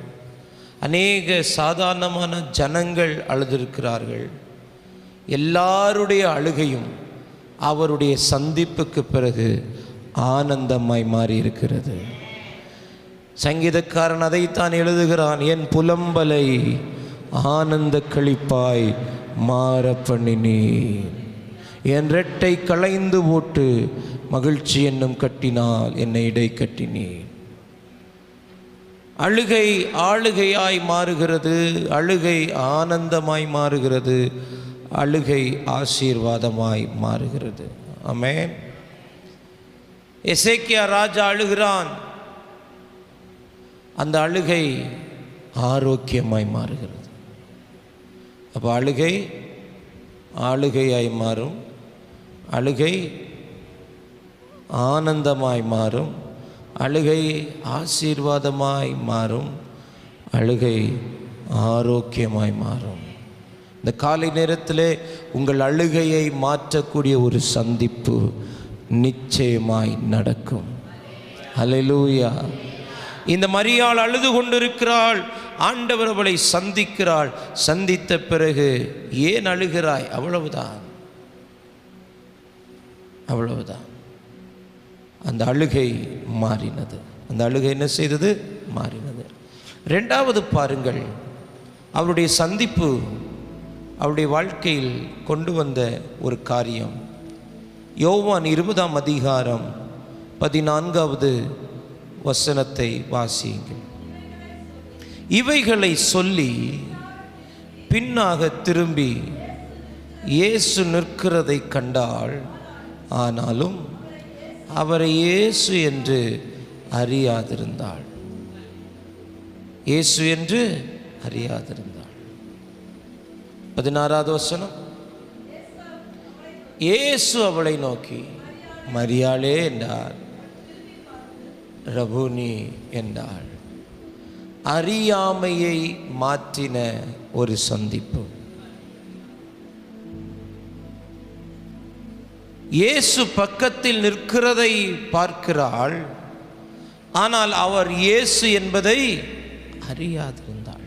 அநேக சாதாரணமான ஜனங்கள் அழுதிருக்கிறார்கள். எல்லாருடைய அழுகையும் அவருடைய சந்திப்புக்கு பிறகு ஆனந்தமாய் மாறி இருக்கிறது. சங்கீதக்காரன் அதைத்தான் எழுதுகிறான், என் புலம்பலை ஆனந்த களிப்பாய் மாற பண்ணினேன், என் ரெட்டை களைந்து போட்டு மகிழ்ச்சி என்னும் கட்டினால் என்னை இடை கட்டினேன். அழுகை ஆளுகையாய் மாறுகிறது. அழுகை ஆனந்தமாய் மாறுகிறது. அழுகை ஆசீர்வாதமாய் மாறுகிறது. ஆமென். எசேக்கியா ராஜா அழுகிறான். அந்த அழுகை ஆரோக்கியமாய் மாறுகிறது. அப்போ அழுகை ஆளுகையாய் மாறும். அழுகை ஆனந்தமாய் மாறும். அழுகை ஆசீர்வாதமாய் மாறும். அழுகை ஆரோக்கியமாய் மாறும். இந்த காலை நேரத்திலே உங்கள் அழுகையை மாற்றக்கூடிய ஒரு சந்திப்பு நிச்சயமாய் நடக்கும். அல்லேலூயா. இந்த மரியாள் அழுது கொண்டிருக்கிறாள். ஆண்டவர் அவளை சந்திக்கிறாள். சந்தித்த பிறகு ஏன் அழுகிறாய்? அவ்வளவுதான், அவ்வளவுதான். அந்த அழுகை மாறினது. அந்த அழுகை என்ன செய்தது? மாறினது. இரண்டாவது பாருங்கள், அவருடைய சந்திப்பு அவருடைய வாழ்க்கையில் கொண்டு வந்த ஒரு காரியம். யோவான் 20ஆம் அதிகாரம் 14வது வசனத்தை வாசியுங்கள். இவைகளை சொல்லி பின்னாக திரும்பி இயேசு நிற்கிறதை கண்டாள். ஆனாலும் அவரை இயேசு என்று அறியாதிருந்தாள். இயேசு என்று அறியாதிருந்தாள். 16வது வசனம். இயேசு அவளை நோக்கி மரியாளே என்றார். ரபூனி என்றாள். அறியாமையை மாற்றின ஒரு சந்திப்பு. இயேசு பக்கத்தில் நிற்கிறதை பார்க்கிறாள். ஆனால் அவர் இயேசு என்பதை அறியாதிருந்தாள்.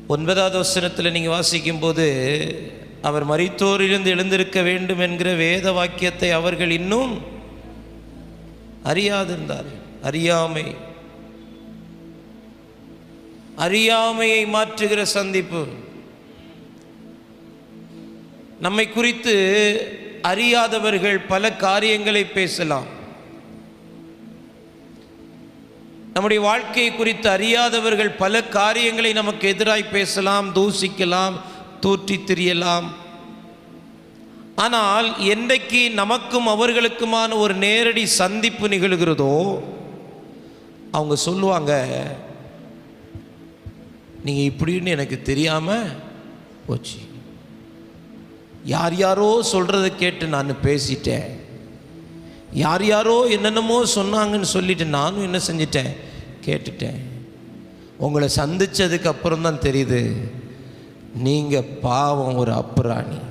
9வது வசனத்தில் நீங்கள் வாசிக்கும் போது, அவர் மரித்தோரிலிருந்து எழுந்திருக்க வேண்டும் என்கிற வேத வாக்கியத்தை அவர்கள் இன்னும் அறியாதிருந்தார்கள். அறியாமை, அறியாமையை மாற்றுகிற சந்திப்பு. நம்மை குறித்து அறியாதவர்கள் பல காரியங்களை பேசலாம். நம்முடைய வாழ்க்கையை குறித்து அறியாதவர்கள் பல காரியங்களை நமக்கு எதிராய் பேசலாம், தூசிக்கலாம், தூற்றி திரியலாம். ஆனால் என்றைக்கு நமக்கும் அவர்களுக்குமான ஒரு நேரடி சந்திப்பு நிகழ்கிறதோ, அவங்க சொல்லுவாங்க, நீங்கள் இப்படின்னு எனக்கு தெரியாமல் போச்சு. யார் யாரோ சொல்கிறத கேட்டு நான் பேசிட்டேன். யார் யாரோ என்னென்னமோ சொன்னாங்கன்னு சொல்லிட்டு நானும் என்ன செஞ்சிட்டேன்? கேட்டுட்டேன். உங்களை சந்தித்ததுக்கு அப்புறம் தான் தெரியுது, நீங்கள் பாவம் ஒரு அப்புறாணி.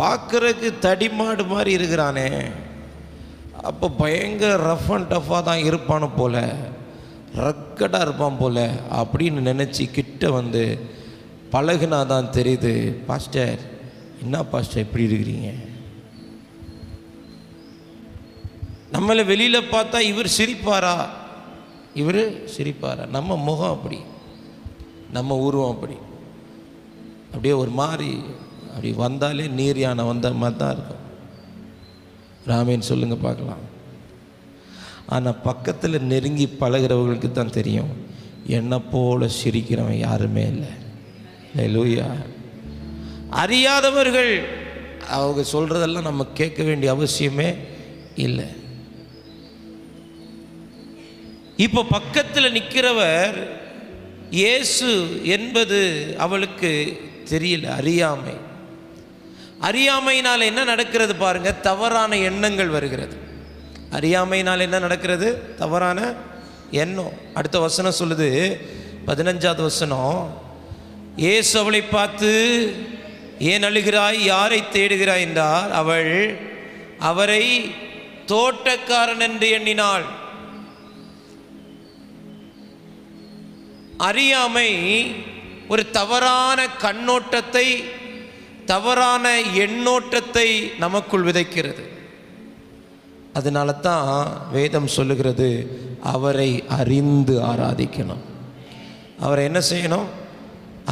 பார்க்குறதுக்கு தடிமாடு மாதிரி இருக்கிறானே, அப்போ பயங்கர ரஃப் அண்ட் டஃப்பாக தான் இருப்பானு போல, ரக்கடாக இருப்பான் போல அப்படின்னு நினச்சி கிட்ட வந்து பழகுனா தான் தெரியுது, பாஸ்டர் என்ன பாஸ்டர் எப்படி இருக்கிறீங்க? நம்மளை வெளியில் பார்த்தா இவர் சிரிப்பாரா? இவர் சிரிப்பார். நம்ம முகம் அப்படி, நம்ம உருவம் அப்படி, அப்படியே ஒரு மாதிரி அப்படி வந்தாலே நீர் யானை வந்த மாதிரி தான் இருக்கும். ராமேன்னு சொல்லுங்கள் பார்க்கலாம். ஆனால் பக்கத்தில் நெருங்கி பழகிறவர்களுக்கு தான் தெரியும், என்னை போல சிரிக்கிறவன் யாருமே இல்லை. அல்லேலூயா. அறியாதவர்கள் அவங்க சொல்கிறதெல்லாம் நம்ம கேட்க வேண்டிய அவசியமே இல்லை. இப்போ பக்கத்தில் நிற்கிறவர் இயேசு என்பது அவளுக்கு தெரியல. அறியாமை. அறியாமையினால் என்ன நடக்கிறது பாருங்க, தவறான எண்ணங்கள் வருகிறது. அறியாமையினால் என்ன நடக்கிறது? தவறான எண்ணம். அடுத்த வசனம் சொல்லுது, 15வது வசனம், இயேசு அவளை பார்த்து, ஏன் அழுகிறாய், யாரை தேடுகிறாய் என்றார். அவள் அவரை தோட்டக்காரன் என்று எண்ணினாள். அறியாமை ஒரு தவறான கண்ணோட்டத்தை, தவறான எண்ணோட்டத்தை நமக்குள் விதைக்கிறது. அதனால தான் வேதம் சொல்லுகிறது, அவரை அறிந்து ஆராதிக்கணும். அவரை என்ன செய்யணும்?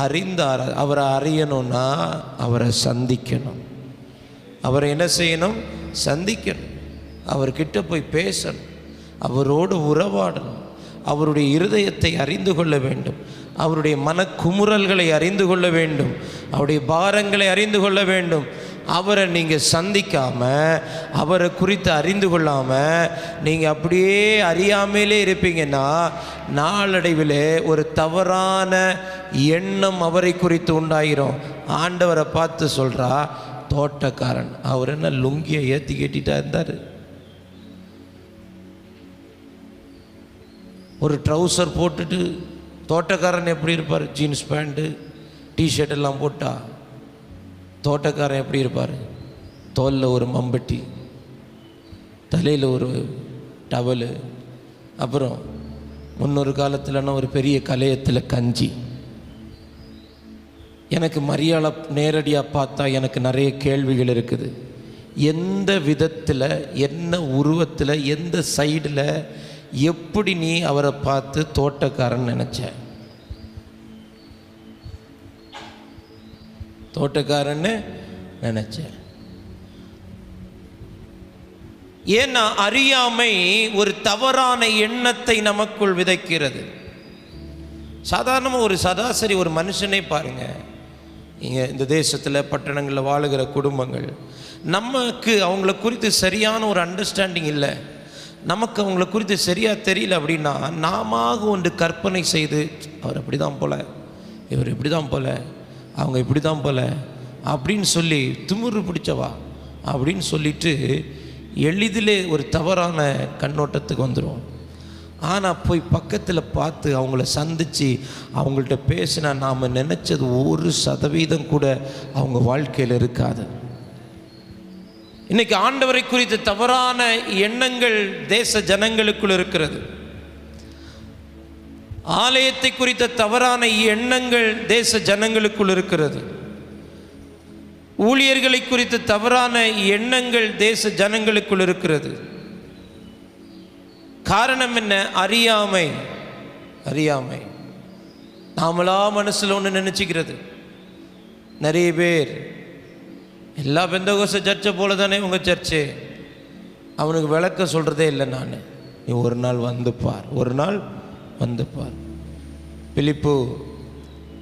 அறிந்து அவரை அறியணும்னா அவரை சந்திக்கணும். அவரை என்ன செய்யணும்? சந்திக்கணும். அவர்கிட்ட போய் பேசணும், அவரோடு உறவாடணும், அவருடைய இருதயத்தை அறிந்து கொள்ள வேண்டும், அவருடைய மனக்குமுறல்களை அறிந்து கொள்ள வேண்டும், அவருடைய பாரங்களை அறிந்து கொள்ள வேண்டும். அவரை நீங்கள் சந்திக்காமல், அவரை குறித்து அறிந்து கொள்ளாமல் நீங்கள் அப்படியே அறியாமலே இருப்பீங்கன்னா நாளடைவில் ஒரு தவறான எண்ணம் அவரை குறித்து உண்டாயிரும். ஆண்டவரை பார்த்து சொல்கிறா, தோட்டக்காரன். அவர் என்ன லுங்கியை ஏற்றி கேட்டிட்டா இருந்தார்? ஒரு ட்ரௌசர் போட்டுட்டு தோட்டக்காரன் எப்படி இருப்பார்? ஜீன்ஸ் பேண்ட்டு டிஷர்ட் எல்லாம் போட்டா தோட்டக்காரன் எப்படி இருப்பார்? தோலில் ஒரு மம்பட்டி, தலையில் ஒரு டவலு, அப்புறம் முன்னொரு காலத்தில்னா ஒரு பெரிய கலையத்தில் கஞ்சி. எனக்கு மரியாதை நேரடியாக பார்த்தா எனக்கு நிறைய கேள்விகள் இருக்குது. எந்த விதத்தில், என்ன உருவத்தில், எந்த சைடில், எப்படி நீ அவரை பார்த்து தோட்டக்காரன் நினச்ச? தோட்டக்காரன்னு நினச்ச. ஏன்னா அறியாமை ஒரு தவறான எண்ணத்தை நமக்குள் விதைக்கிறது. சாதாரணமாக ஒரு சராசரி ஒரு மனுஷனே பாருங்க, இங்கே இந்த தேசத்தில் பட்டணங்களில் வாழுகிற குடும்பங்கள், நமக்கு அவங்கள குறித்து சரியான ஒரு அண்டர்ஸ்டாண்டிங் இல்லை, நமக்கு அவங்கள குறித்து சரியாக தெரியல அப்படின்னா நாம ஒன்று கற்பனை செய்து, அவர் அப்படி தான் போல, இவர் இப்படி தான் போல, அவங்க இப்படி தான் போல அப்படின்னு சொல்லி திமிரு பிடிச்சவா அப்படின்னு சொல்லிட்டு எளிதிலே ஒரு தவறான கண்ணோட்டத்துக்கு வந்துடும். ஆனால் போய் பக்கத்தில் பார்த்து அவங்கள சந்தித்து அவங்கள்ட்ட பேசினா நாம் நினச்சது 1% கூட அவங்க வாழ்க்கையில் இருக்காது. இன்னைக்கு ஆண்டவரை குறித்து தவறான எண்ணங்கள் தேச ஜனங்களுக்குள் இருக்கிறது. ஆலயத்தை குறித்த தவறான எண்ணங்கள் தேச ஜனங்களுக்குள் இருக்கிறது. ஊழியர்களை குறித்த தவறான எண்ணங்கள் தேச ஜனங்களுக்குள் இருக்கிறது. காரணம் என்ன? அறியாமை. அறியாமை. நாமளா மனசில் ஒன்று நினச்சிக்கிறது. நிறைய பேர் எல்லா பெந்தகோஸ்தே சர்ச்சை போல தானே உங்கள் சர்ச்சு, அவனுக்கு விளக்க சொல்கிறதே இல்லை. நான் நீ ஒரு நாள் வந்து பார், ஒரு நாள் வந்து பார். பிலிப்பு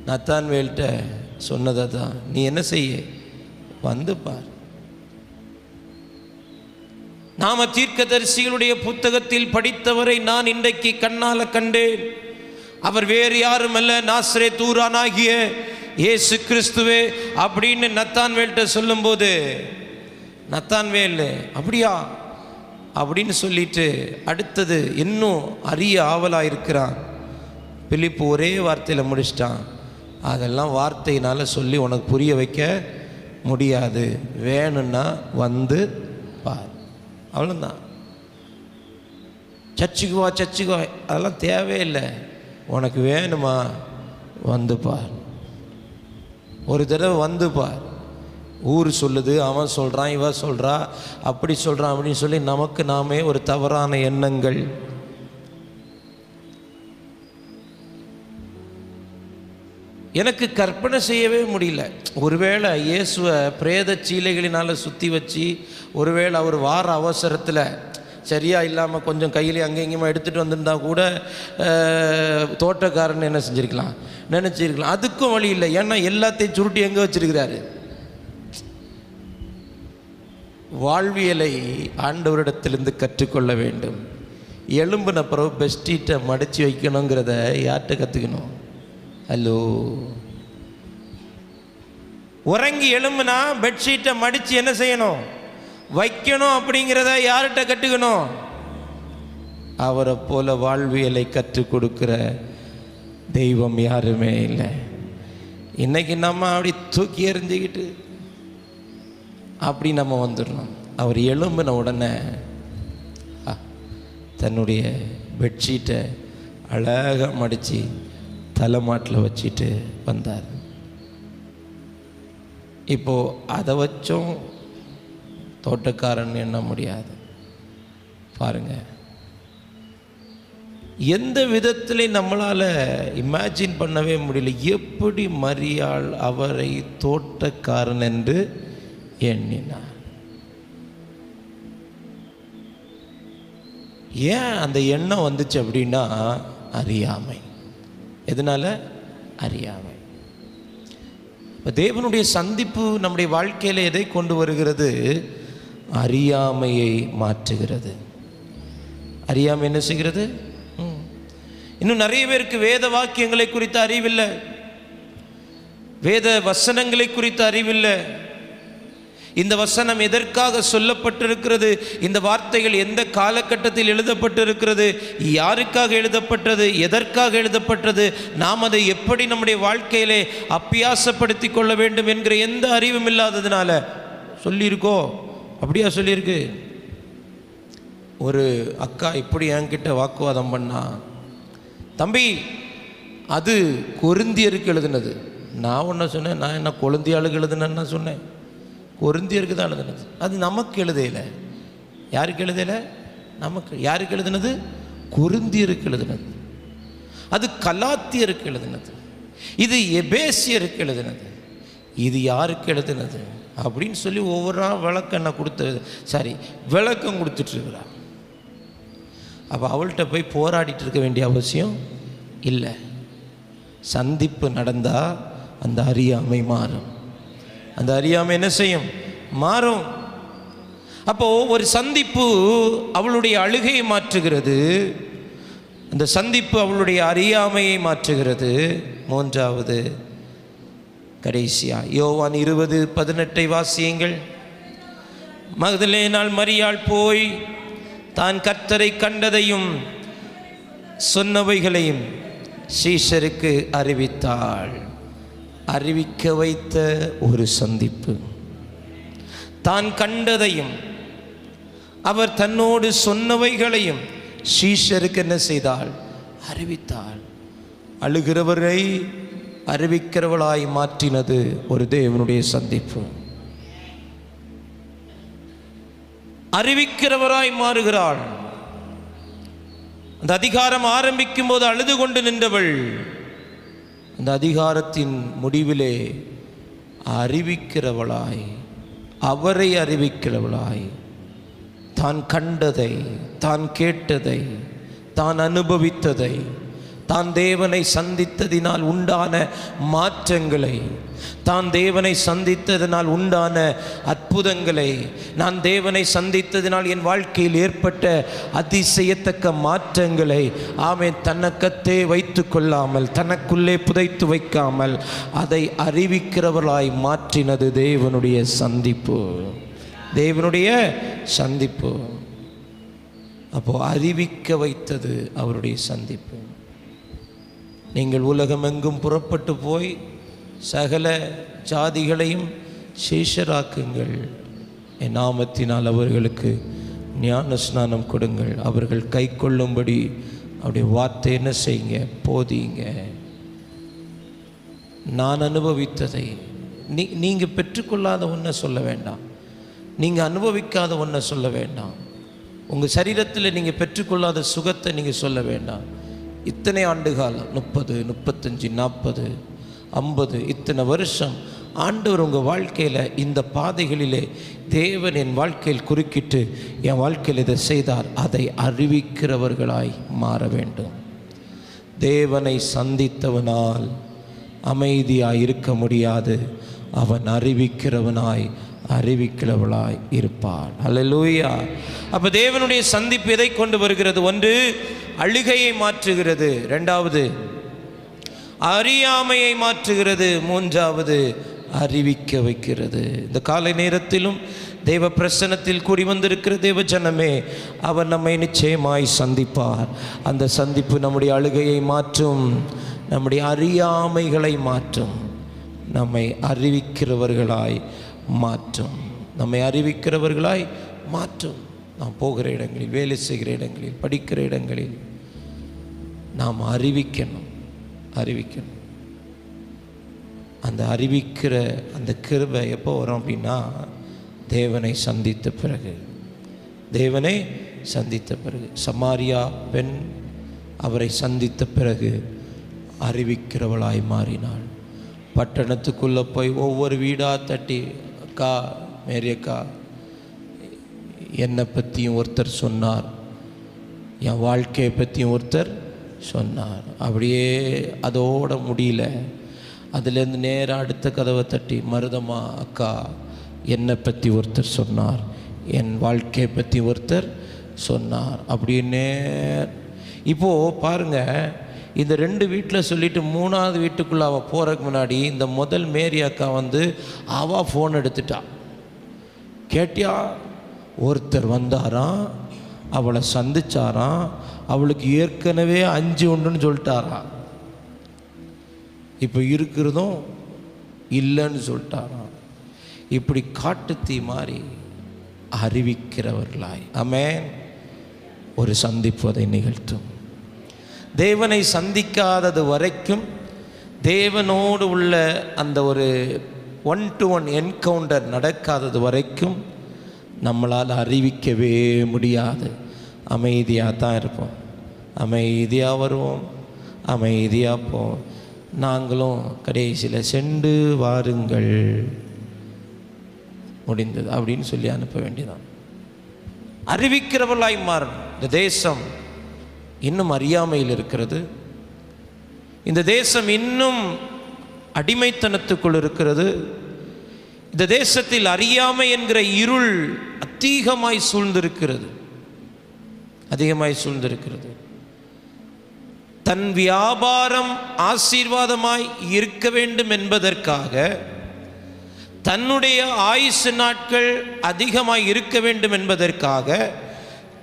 நத்தான்வேல்கிட்ட சொன்னதை தான், நீ என்ன செய்ய, வந்து பார். நாம தீர்க்கதரிசிகளுடைய புத்தகத்தில் படித்தவரை நான் இன்றைக்கு கண்ணால கண்டேன். அவர் வேறு யாரும் அல்ல, நாசரேத் ஊரானாகிய இயேசு கிறிஸ்துவே அப்படின்னு நத்தான்வேல்கிட்ட சொல்லும்போது, நத்தான்வேல் அப்படியா அப்படின்னு சொல்லிட்டு அடுத்தது இன்னும் அறிய ஆவலாக இருக்கிறான். பிலிப்பு ஒரே வார்த்தையில் முடிச்சிட்டான், அதெல்லாம் வார்த்தையினால் சொல்லி உனக்கு புரிய வைக்க முடியாது, வேணும்னா வந்து பார், அவ்வளோதான். சர்ச்சுக்கு வா, சர்ச்சுக்கு வா, அதெல்லாம் தேவையில்லை. உனக்கு வேணுமா வந்து பார், ஒரு தடவை வந்து பார். ஊர் சொல்லுது, அவன் சொல்கிறான், இவன் சொல்கிறா, அப்படி சொல்கிறான் அப்படின்னு சொல்லி நமக்கு நாமே ஒரு தவறான எண்ணங்கள். எனக்கு கற்பனை செய்யவே முடியல. ஒருவேளை இயேசுவை பிரேத சீலைகளினால் சுற்றி வச்சு, ஒருவேளை அவர் வார அவசரத்தில் சரியாக இல்லாமல் கொஞ்சம் கையிலே அங்கே இங்கேயுமா எடுத்துகிட்டு வந்திருந்தா கூட தோட்டக்காரன் என்ன செஞ்சுருக்கலாம், நினச்சிருக்கலாம். அதுக்கும் வழி இல்லை. ஏன்னா எல்லாத்தையும் சுருட்டி எங்கே வச்சிருக்கிறாரு? வாழ்வியலை ஆண்டவரிடத்திலிருந்து கற்றுக்கொள்ள வேண்டும். எலும்புன பிறகு பெட்ஷீட்டை மடித்து வைக்கணுங்கிறத யார்கிட்ட கற்றுக்கணும்? ஹலோ, உறங்கி எலும்புனா பெட்ஷீட்டை மடித்து என்ன செய்யணும்? வைக்கணும். அப்படிங்கிறத யார்கிட்ட கற்றுக்கணும்? அவரை போல வாழ்வியலை கற்றுக் கொடுக்கிற தெய்வம் யாருமே இல்லை. இன்னைக்கு நம்ம அப்படி தூக்கி எறிஞ்சிக்கிட்டு அப்படி நம்ம வந்துடணும். அவர் எலும்பின உடனே தன்னுடைய பெட்ஷீட்டை அழகாக மடித்து தலைமாட்டில் வச்சுட்டு வந்தார். இப்போது அதை வச்சும் தோட்டக்காரன் எண்ண முடியாது. பாருங்க, எந்த விதத்திலையும் நம்மளால் இமேஜின் பண்ணவே முடியல. எப்படி மரியாள் அவரை தோட்டக்காரன் என்று எண்ணினார்? ஏன் அந்த எண்ணம் வந்துச்சு அப்படின்னா, அறியாமை. எதனால? அறியாமை. இப்போ தேவனுடைய சந்திப்பு நம்முடைய வாழ்க்கையில் எதை கொண்டு வருகிறது? அறியாமையை மாற்றுகிறது. அறியாமை என்ன செய்கிறது? இன்னும் நிறைய பேருக்கு வேத வாக்கியங்களை குறித்த அறிவில்லை, வேத வசனங்களை குறித்த அறிவில்லை. இந்த வசனம் எதற்காக சொல்லப்பட்டிருக்கிறது, இந்த வார்த்தைகள் எந்த காலகட்டத்தில் எழுதப்பட்டிருக்கிறது, யாருக்காக எழுதப்பட்டது, எதற்காக எழுதப்பட்டது, நாம் அதை எப்படி நம்முடைய வாழ்க்கையிலே அபியாசப்படுத்தி கொள்ள வேண்டும் என்கிற எந்த அறிவும் இல்லாததுனால சொல்லியிருக்கோ. அப்படியா சொல்லியிருக்கு? ஒரு அக்கா இப்படி என்கிட்ட வாக்குவாதம் பண்ணா, தம்பி அது கொரிந்தியருக்கு எழுதுனது. நான் ஒன்று சொன்னேன், நான் என்ன கொழுந்தியாளுக்கு எழுதுனேன்னு சொன்னேன். கொரிந்தியருக்கு தான் எழுதுனது. அது நமக்கு எழுதையில. யாருக்கு எழுதையில? நமக்கு. யாருக்கு எழுதுனது? கொரிந்தியருக்கு எழுதுனது. அது கலாத்தியருக்கு எழுதுனது. இது எபேசியருக்கு எழுதுனது. இது யாருக்கு எழுதுனது அப்படின்னு சொல்லி ஒவ்வொரு விளக்கம் என்ன கொடுத்தது, சரி விளக்கம் கொடுத்துட்ருக்குறா. அப்போ அவள்கிட்ட போய் போராடிட்டு இருக்க வேண்டிய அவசியம் இல்லை. சந்திப்பு நடந்தால் அந்த அறியாமை மாறும். அந்த அறியாமை என்ன செய்யும்? மாறும். அப்போ ஒரு சந்திப்பு அவளுடைய அழுகையை மாற்றுகிறது, அந்த சந்திப்பு அவளுடைய அறியாமையை மாற்றுகிறது. மூன்றாவது, கடைசியா யோவான் 20:18 வாசியுங்கள். மகதலேனாள் மரியாள் போய் தான் கர்த்தரை கண்டதையும் சொன்னவைகளையும் சீஷருக்கு அறிவித்தாள். அறிவிக்க வைத்த ஒரு சந்திப்பு. தான் கண்டதையும் அவர் தன்னோடு சொன்னவைகளையும் சீஷருக்கு என்ன செய்தாள்? அறிவித்தாள். அழுகிறவரை அறிவிக்கிறவளாய் மாற்றினது ஒரு தேவனுடைய சந்திப்பு. அறிவிக்கிறவராய் மாறுகிறாள். அந்த அதிகாரம் ஆரம்பிக்கும் போது அழுது கொண்டு நின்றவள் அந்த அதிகாரத்தின் முடிவிலே அறிவிக்கிறவளாய், அவரை அறிவிக்கிறவளாய், தான் கண்டதை, தான் கேட்டதை, தான் அனுபவித்ததை, தான் தேவனை சந்தித்ததினால் உண்டான மாற்றங்களை, தான் தேவனை சந்தித்ததினால் உண்டான அற்புதங்களை, நான் தேவனை சந்தித்ததினால் என் வாழ்க்கையில் ஏற்பட்ட அதிசயத்தக்க மாற்றங்களை ஆமென் தன்னகத்தே வைத்து கொள்ளாமல், தனக்குள்ளே புதைத்து வைக்காமல் அதை அறிவிக்கிறவர்களாய் மாற்றினது தேவனுடைய சந்திப்பு. தேவனுடைய சந்திப்பு. அப்போ அறிவிக்க வைத்தது அவருடைய சந்திப்பு. நீங்கள் உலகமெங்கும் புறப்பட்டு போய் சகல ஜாதிகளையும் சீஷராக்குங்கள், என் நாமத்தினால் அவர்களுக்கு ஞான ஸ்நானம் கொடுங்கள், அவர்கள் கை கொள்ளும்படி அவருடைய வார்த்தை என்ன செய்யுங்க? போதிங்க. நான் அனுபவித்ததை நீங்கள் பெற்றுக்கொள்ளாத ஒன்றை சொல்ல வேண்டாம், நீங்கள் அனுபவிக்காத ஒன்றை சொல்ல வேண்டாம், உங்கள் சரீரத்தில் நீங்கள் பெற்றுக்கொள்ளாத சுகத்தை நீங்கள் சொல்ல வேண்டாம். இத்தனை ஆண்டு காலம் 30, 35, 40, 50 இத்தனை வருஷம் ஆண்டவர் உங்கள் வாழ்க்கையில் இந்த பாதைகளிலே தேவன் என் வாழ்க்கையில் குறுக்கிட்டு என் வாழ்க்கையில் இதை செய்தார், அதை அறிவிக்கிறவர்களாய் மாற வேண்டும். தேவனை சந்தித்தவனால் அமைதியாய் இருக்க முடியாது, அவன் அறிவிக்கிறவளாய் இருப்பாள். அல்லேலூயா. அப்போ தேவனுடைய சந்திப்பு எதை கொண்டு வருகிறது? ஒன்று, அழுகையை மாற்றுகிறது. இரண்டாவது, அறியாமையை மாற்றுகிறது. மூன்றாவது, அறிவிக்க வைக்கிறது. இந்த காலை நேரத்திலும் தேவ பிரசன்னத்தில் கூடி வந்திருக்கிற தேவ ஜனமே, அவர் நம்மை நிச்சயமாய் சந்திப்பார். அந்த சந்திப்பு நம்முடைய அழுகையை மாற்றும், நம்முடைய அறியாமைகளை மாற்றும், நம்மை அறிவிக்கிறவர்களாய் மாற்றும், நாம் போகிற இடங்களில், வேலை செய்கிற இடங்களில், படிக்கிற இடங்களில் நாம் அறிவிக்கணும். அந்த அறிவிக்கிற அந்த கிருபை எப்போ வரும் அப்படின்னா, தேவனை சந்தித்த பிறகு. சமாரியா பெண் அவரை சந்தித்த பிறகு அறிவிக்கிறவளாய் மாறினாள். பட்டணத்துக்குள்ளே போய் ஒவ்வொரு வீடாக தட்டி, அக்கா, மேரி அக்கா, என்னை பற்றியும் ஒருத்தர் சொன்னார், என் வாழ்க்கையை பற்றியும் ஒருத்தர் சொன்னார். அப்படியே அதோட முடியல. அதுலேருந்து நேராக அடுத்த கதவை தட்டி, மருதம்மா அக்கா, என்னை பற்றி ஒருத்தர் சொன்னார், என் வாழ்க்கையை பற்றி ஒருத்தர் சொன்னார். அப்படின்னு இப்போது பாருங்கள், இந்த 2 வீட்டில் சொல்லிவிட்டு 3ஆவது வீட்டுக்குள்ளே அவள் போகிறதுக்கு முன்னாடி இந்த முதல் மேரி அக்கா அவள் ஃபோன் எடுத்துட்டா. கேட்டியா, ஒருத்தர் வந்தாராம், அவளை சந்திச்சாராம், அவளுக்கு ஏற்கனவே 5 உண்டுன்னு சொல்லிட்டாராம், இப்போ இருக்கிறதும் இல்லைன்னு சொல்லிட்டாராம். இப்படி காட்டு தீ மாதிரி அறிவிக்கிறவர்களாய், ஆமென், ஒரு சந்திப்பு அதை நிகழ்த்தும். தேவனை சந்திக்காதது வரைக்கும், தேவனோடு உள்ள அந்த ஒரு 1-to-1 என்கவுண்டர் நடக்காதது வரைக்கும் நம்மளால் அறிவிக்கவே முடியாது. அமைதியாக தான் இருப்போம், அமைதியாக வருவோம், அமைதியாக போவோம். நாங்களும் கடைசியில் சென்று வாருங்கள், முடிந்தது அப்படின்னு சொல்லி அனுப்ப வேண்டியதான். அறிவிக்கிறவர்களாய் மாறணும். இந்த தேசம் இன்னும் அறியாமையில் இருக்கிறது. இந்த தேசம் இன்னும் அடிமைத்தனத்துக்குள் இருக்கிறது. இந்த தேசத்தில் அறியாமை என்கிற இருள் அதிகமாய் சூழ்ந்திருக்கிறது. தன் வியாபாரம் ஆசீர்வாதமாய் இருக்க வேண்டும் என்பதற்காக, தன்னுடைய ஆயுசு நாட்கள் அதிகமாய் இருக்க வேண்டும் என்பதற்காக,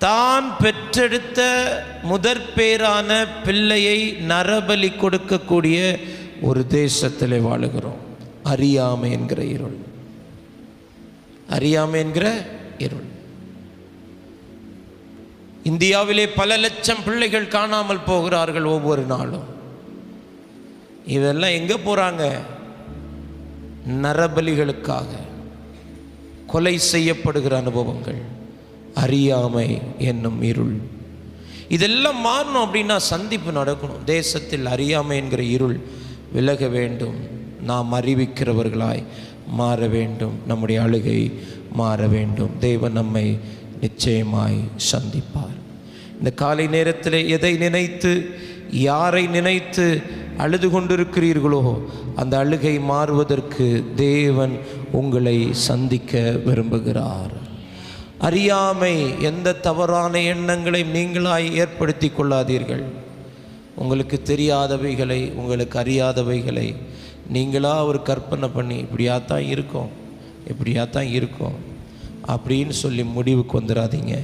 தான் பெற்றெடுத்த முதற்பேரான பிள்ளையை நரபலி கொடுக்கக்கூடிய ஒரு தேசத்தில் வாழுகிறோம். அறியாமை என்கிற இருள். இந்தியாவிலே பல லட்சம் பிள்ளைகள் காணாமல் போகிறார்கள் ஒவ்வொரு நாளும். இதெல்லாம் எங்கே போகிறாங்க? நரபலிகளுக்காக கொலை செய்யப்படுகிற அனுபவங்கள். அறியாமை என்னும் இருள். இதெல்லாம் மாறணும் அப்படின்னா சந்திப்பு நடக்கணும். தேசத்தில் அறியாமை என்கிற இருள் விலக வேண்டும். நாம் அறிவிக்கிறவர்களாய் மாற வேண்டும். நம்முடைய அழுகை மாற வேண்டும். தேவன் நம்மை நிச்சயமாய் சந்திப்பார். இந்த காலை நேரத்தில் எதை நினைத்து, யாரை நினைத்து அழுது கொண்டிருக்கிறீர்களோ, அந்த அழுகை மாறுவதற்கு தேவன் உங்களை சந்திக்க விரும்புகிறார். அறியாமை, எந்த தவறான எண்ணங்களை நீங்களாய் ஏற்படுத்தி கொள்ளாதீர்கள். உங்களுக்கு தெரியாதவைகளை, உங்களுக்கு அறியாதவைகளை நீங்களா ஒரு கற்பனை பண்ணி இப்படியாத்தான் இருக்கும் அப்படின்னு சொல்லி முடிவுக்கு வந்துடாதீங்க.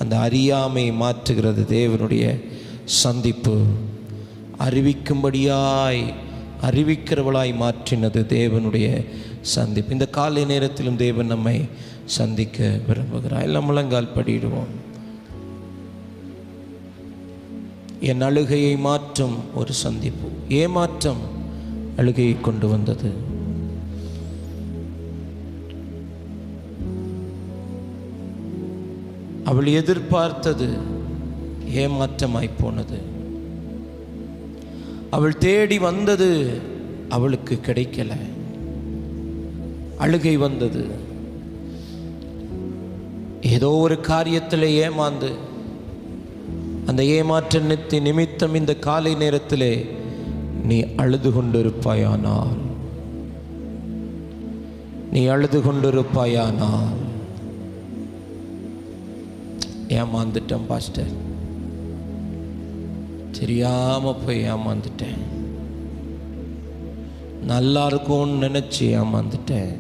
அந்த அறியாமை மாற்றுகிறது தேவனுடைய சந்திப்பு. அறிவிக்கிறவளாய் மாற்றினது தேவனுடைய சந்திப்பு. இந்த காலை நேரத்திலும் தேவன் நம்மை சந்திக்க விரும்புகிறார். எல்லாம் முழங்கால் படியிடுவோம். என் அழுகையை மாற்றும் ஒரு சந்திப்பு. ஏமாற்றம் அழுகையை கொண்டு வந்தது. அவள் எதிர்பார்த்தது ஏமாற்றமாய் போனது. அவள் தேடி வந்தது அவளுக்கு கிடைக்கல. அழுகை வந்தது. ஏதோ ஒரு காரியத்தில் ஏமாந்து, அந்த ஏமாற்ற நிமித்தம் இந்த காலை நேரத்திலே நீ அழுது கொண்டிருப்பாயானால், ஏமாந்துட்டேன் பாஸ்டர், தெரியாம போய் ஏமாந்துட்டேன், நல்லா இருக்கும்னு நினைச்சு ஏமாந்துட்டேன்.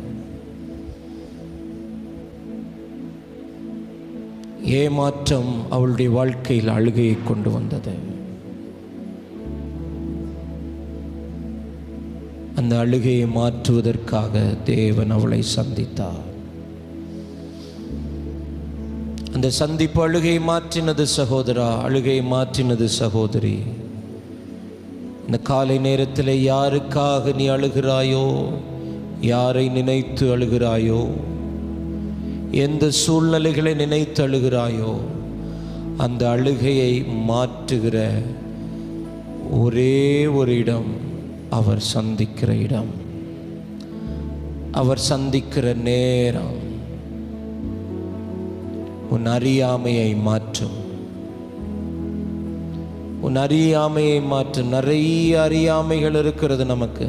ஏமாற்றம் அவளுடைய வாழ்க்கையில் அழுகையை கொண்டு வந்தது. அந்த அழுகையை மாற்றுவதற்காக தேவன் அவளை சந்தித்தார். அந்த சந்திப்பு அழுகையை மாற்றினது சகோதரா, அழுகையை மாற்றினது சகோதரி. இந்த காலை நேரத்தில் யாருக்காக நீ அழுகிறாயோ, யாரை நினைத்து அழுகிறாயோ, எந்த சூழ்நிலைகளை நினைத்து அழுகிறாயோ, அந்த அழுகையை மாற்றுகிற ஒரே ஒரு இடம் அவர் சந்திக்கிற இடம், அவர் சந்திக்கிற நேரம். உன் அறியாமையை மாற்றும், உன் அறியாமையை மாற்றும். நிறைய அறியாமைகள் இருக்கிறது நமக்கு,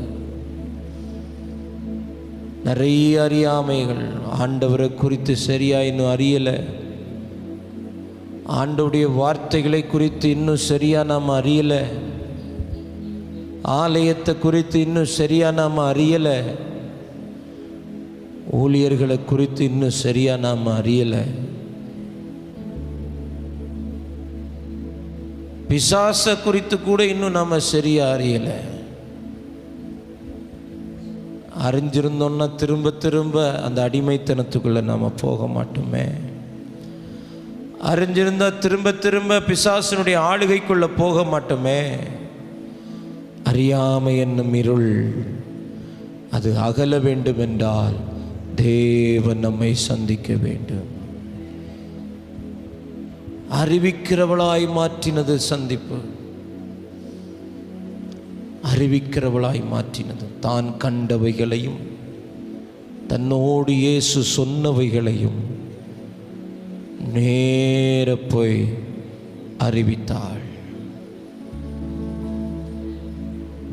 நிறைய அறியாமைகள். ஆண்டவரை குறித்து சரியா இன்னும் அறியலை, ஆண்டவருடைய வார்த்தைகளை குறித்து இன்னும் சரியா நாம் அறியலை, ஆலயத்தை குறித்து இன்னும் சரியா நாம் அறியலை, ஊழியர்களை குறித்து இன்னும் சரியா நாம் அறியலை, பிசாச குறித்து கூட இன்னும் நாம சரியா அறியலை. அறிஞ்சிருந்தோம்னா திரும்ப திரும்ப அந்த அடிமைத்தனத்துக்குள்ள நாம போக மாட்டோமே. அறிஞ்சிருந்தா திரும்ப திரும்ப பிசாசனுடைய ஆளுகைக்குள்ள போக மாட்டோமே. அறியாமை என்னும் இருள் அது அகல வேண்டும் என்றால் தேவன் நம்மை சந்திக்க வேண்டும். அறிவிக்கிறவளாய் மாற்றினது சந்திப்பு, அறிவிக்கிறவளாய் மாற்றினது. தான் கண்டவைகளையும் தன்னோடு இயேசு சொன்னவைகளையும் நேர போய் அறிவித்தாள்.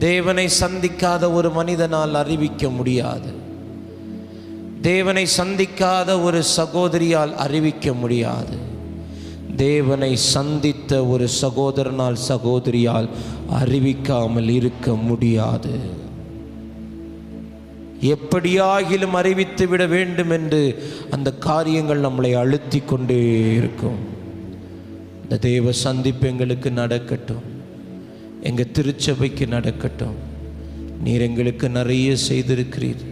தேவனை சந்திக்காத ஒரு மனிதனால் அறிவிக்க முடியாது. தேவனை சந்திக்காத ஒரு சகோதரியால் அறிவிக்க முடியாது. தேவனை சந்தித்த ஒரு சகோதரனால் சகோதரியால் அறிவிக்காமல் இருக்க முடியாது. எப்படியாகிலும் அறிவித்து விட வேண்டும் என்று அந்த காரியங்கள் நம்மளை அழுத்தி கொண்டே இருக்கும். இந்த தேவ சந்திப்பு எங்களுக்கு நடக்கட்டும், எங்கள் திருச்சபைக்கு நடக்கட்டும். நீர் எங்களுக்கு நிறைய செய்திருக்கிறீர்.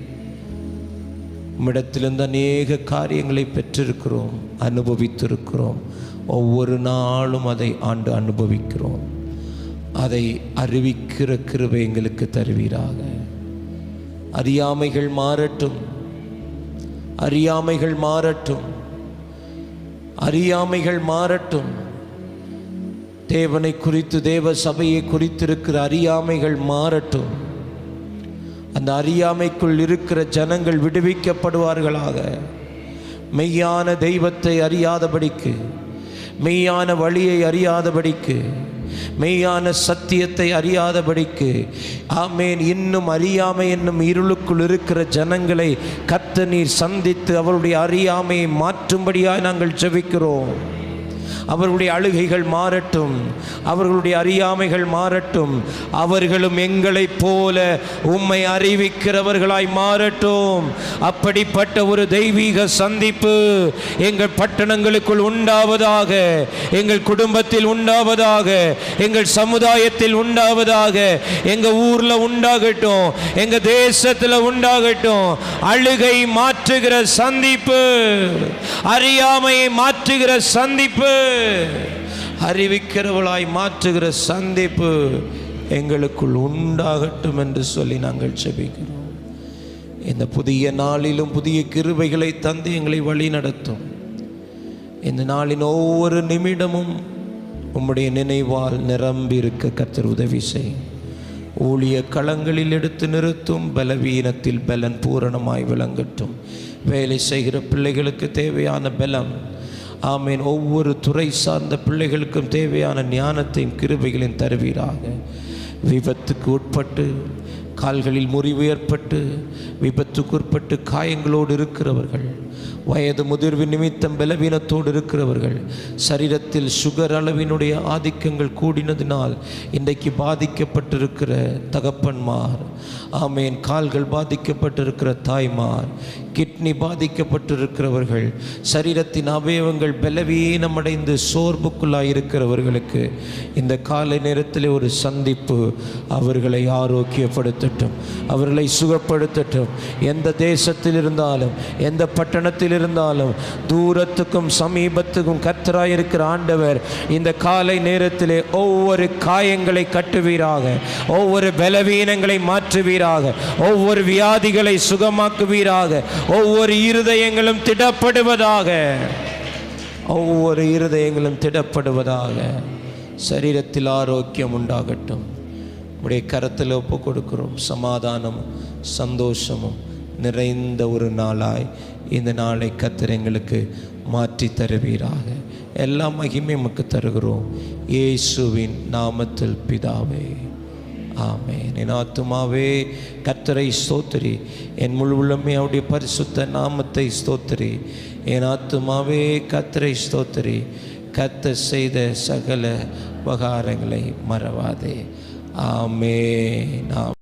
உம்மிடத்திலிருந்து அநேக காரியங்களை பெற்றிருக்கிறோம், அனுபவித்திருக்கிறோம். ஒவ்வொரு நாளும் அதை ஆண்டு அனுபவிக்கிறோம். அதை அறிவிக்கிற கிருபை எங்களுக்கு தருவீராக. அறியாமைகள் மாறட்டும், அறியாமைகள் மாறட்டும், அறியாமைகள் மாறட்டும். தேவனை குறித்து, தேவ சபையை குறித்திருக்கிற அறியாமைகள் மாறட்டும். அந்த அறியாமைக்குள் இருக்கிற ஜனங்கள் விடுவிக்கப்படுவார்களாக. மெய்யான தெய்வத்தை அறியாதபடிக்கு, மெய்யான வழியை அறியாதபடிக்கு, மெய்யான சத்தியத்தை அறியாதபடிக்கு, ஆமேன், இன்னும் அறியாமை என்னும் இருளுக்குள் இருக்கிற ஜனங்களை கர்த்தர் நீர் சந்தித்து அவருடைய அறியாமையை மாற்றும்படியாக நாங்கள் ஜெபிக்கிறோம். அவர்களுடைய அழுகைகள் மாறட்டும், அவர்களுடைய அறியாமைகள் மாறட்டும். அவர்களும் எங்களைப் போல உம்மை அறிவிக்கிறவர்களாய் மாறட்டும். அப்படிப்பட்ட ஒரு தெய்வீக சந்திப்பு எங்கள் பட்டணங்களுக்குள் உண்டாவதாக, எங்கள் குடும்பத்தில் உண்டாவதாக, எங்கள் சமுதாயத்தில் உண்டாவதாக, எங்கள் ஊரில் உண்டாகட்டும், எங்கள் தேசத்தில் உண்டாகட்டும். அழுகை மாற்றுகிற சந்திப்பு, அறியாமையை மாற்றுகிற சந்திப்பு, அறிவிக்கிறவளாய் மாற்றுகிற சந்திப்பு எங்களுக்குள் உண்டாகட்டும் என்று சொல்லி நாங்கள் ஜெபிக்கிறோம். இந்த புதிய நாளிலும் புதிய கிருபைகளை தந்து எங்களை வழி நடத்தும். இந்த நாளின் ஒவ்வொரு நிமிடமும் உம்முடைய நினைவால் நிரம்பி இருக்க கர்த்தர் உதவி செய்யும். ஊழிய களங்களில் எடுத்து நிறுத்தும். பலவீனத்தில் பலன் பூரணமாய் விளங்கட்டும். வேலை செய்கிற பிள்ளைகளுக்கு தேவையான பலம், ஆமேன், ஒவ்வொரு துறை சார்ந்த பிள்ளைகளுக்கும் தேவையான ஞானத்தையும் கிருபைகளையும் தருவீராக. விபத்துக்கு உட்பட்டு கால்களில் முறிவு ஏற்பட்டு விபத்துக்குட்பட்டு காயங்களோடு இருக்கிறவர்கள், வயது முதிர்வு நிமித்தம் பலவீனத்தோடு இருக்கிறவர்கள், சரீரத்தில் சுகர் அளவினுடைய ஆதிக்கங்கள் கூடினதினால் இன்றைக்கு பாதிக்கப்பட்டிருக்கிற தகப்பன்மார், ஆமேன், கால்கள் பாதிக்கப்பட்டிருக்கிற தாய்மார், கிட்னி பாதிக்கப்பட்டிருக்கிறவர்கள், சரீரத்தின் அவயவங்கள் பலவீனமடைந்து சோர்வுக்குள்ளாயிருக்கிறவர்களுக்கு இந்த காலை நேரத்தில் ஒரு சந்திப்பு அவர்களை ஆரோக்கியப்படுத்தட்டும், அவர்களை சுகப்படுத்தட்டும். எந்த தேசத்தில் இருந்தாலும், எந்த பட்டணத்தில் இருந்தாலும், தூரத்துக்கும் சமீபத்துக்கும் கர்த்தராயிருக்கிற ஆண்டவர் இந்த காலை நேரத்திலே ஒவ்வொரு காயங்களை கட்டுவீராக, ஒவ்வொரு பலவீனங்களை மாற்றுவீராக, ஒவ்வொரு வியாதிகளை சுகமாக்குவீராக, ஒவ்வொரு இருதயங்களும் திடப்படுவதாக, ஒவ்வொரு இருதயங்களும் திடப்படுவதாக. சரீரத்தில் ஆரோக்கியம் உண்டாகட்டும். உடைய கரத்தில் ஒப்பு கொடுக்கிறோம். சமாதானமும் சந்தோஷமும் நிறைந்த ஒரு நாளாய் இந்த நாளை கர்த்தர் எங்களுக்கு மாற்றி தருவீராக. எல்லா மகிமை உமக்கு தருகிறோம் இயேசுவின் நாமத்தில் பிதாவே, ஆமென். என் ஆத்துமாவே கர்த்தரை ஸ்தோத்திரி, என் முழு உள்ளமே அவருடைய பரிசுத்த நாமத்தை ஸ்தோத்திரி. என் ஆத்துமாவே கர்த்தரை ஸ்தோத்திரி, கர்த்தர் செய்த சகல உபகாரங்களை மறவாதே. ஆமென்.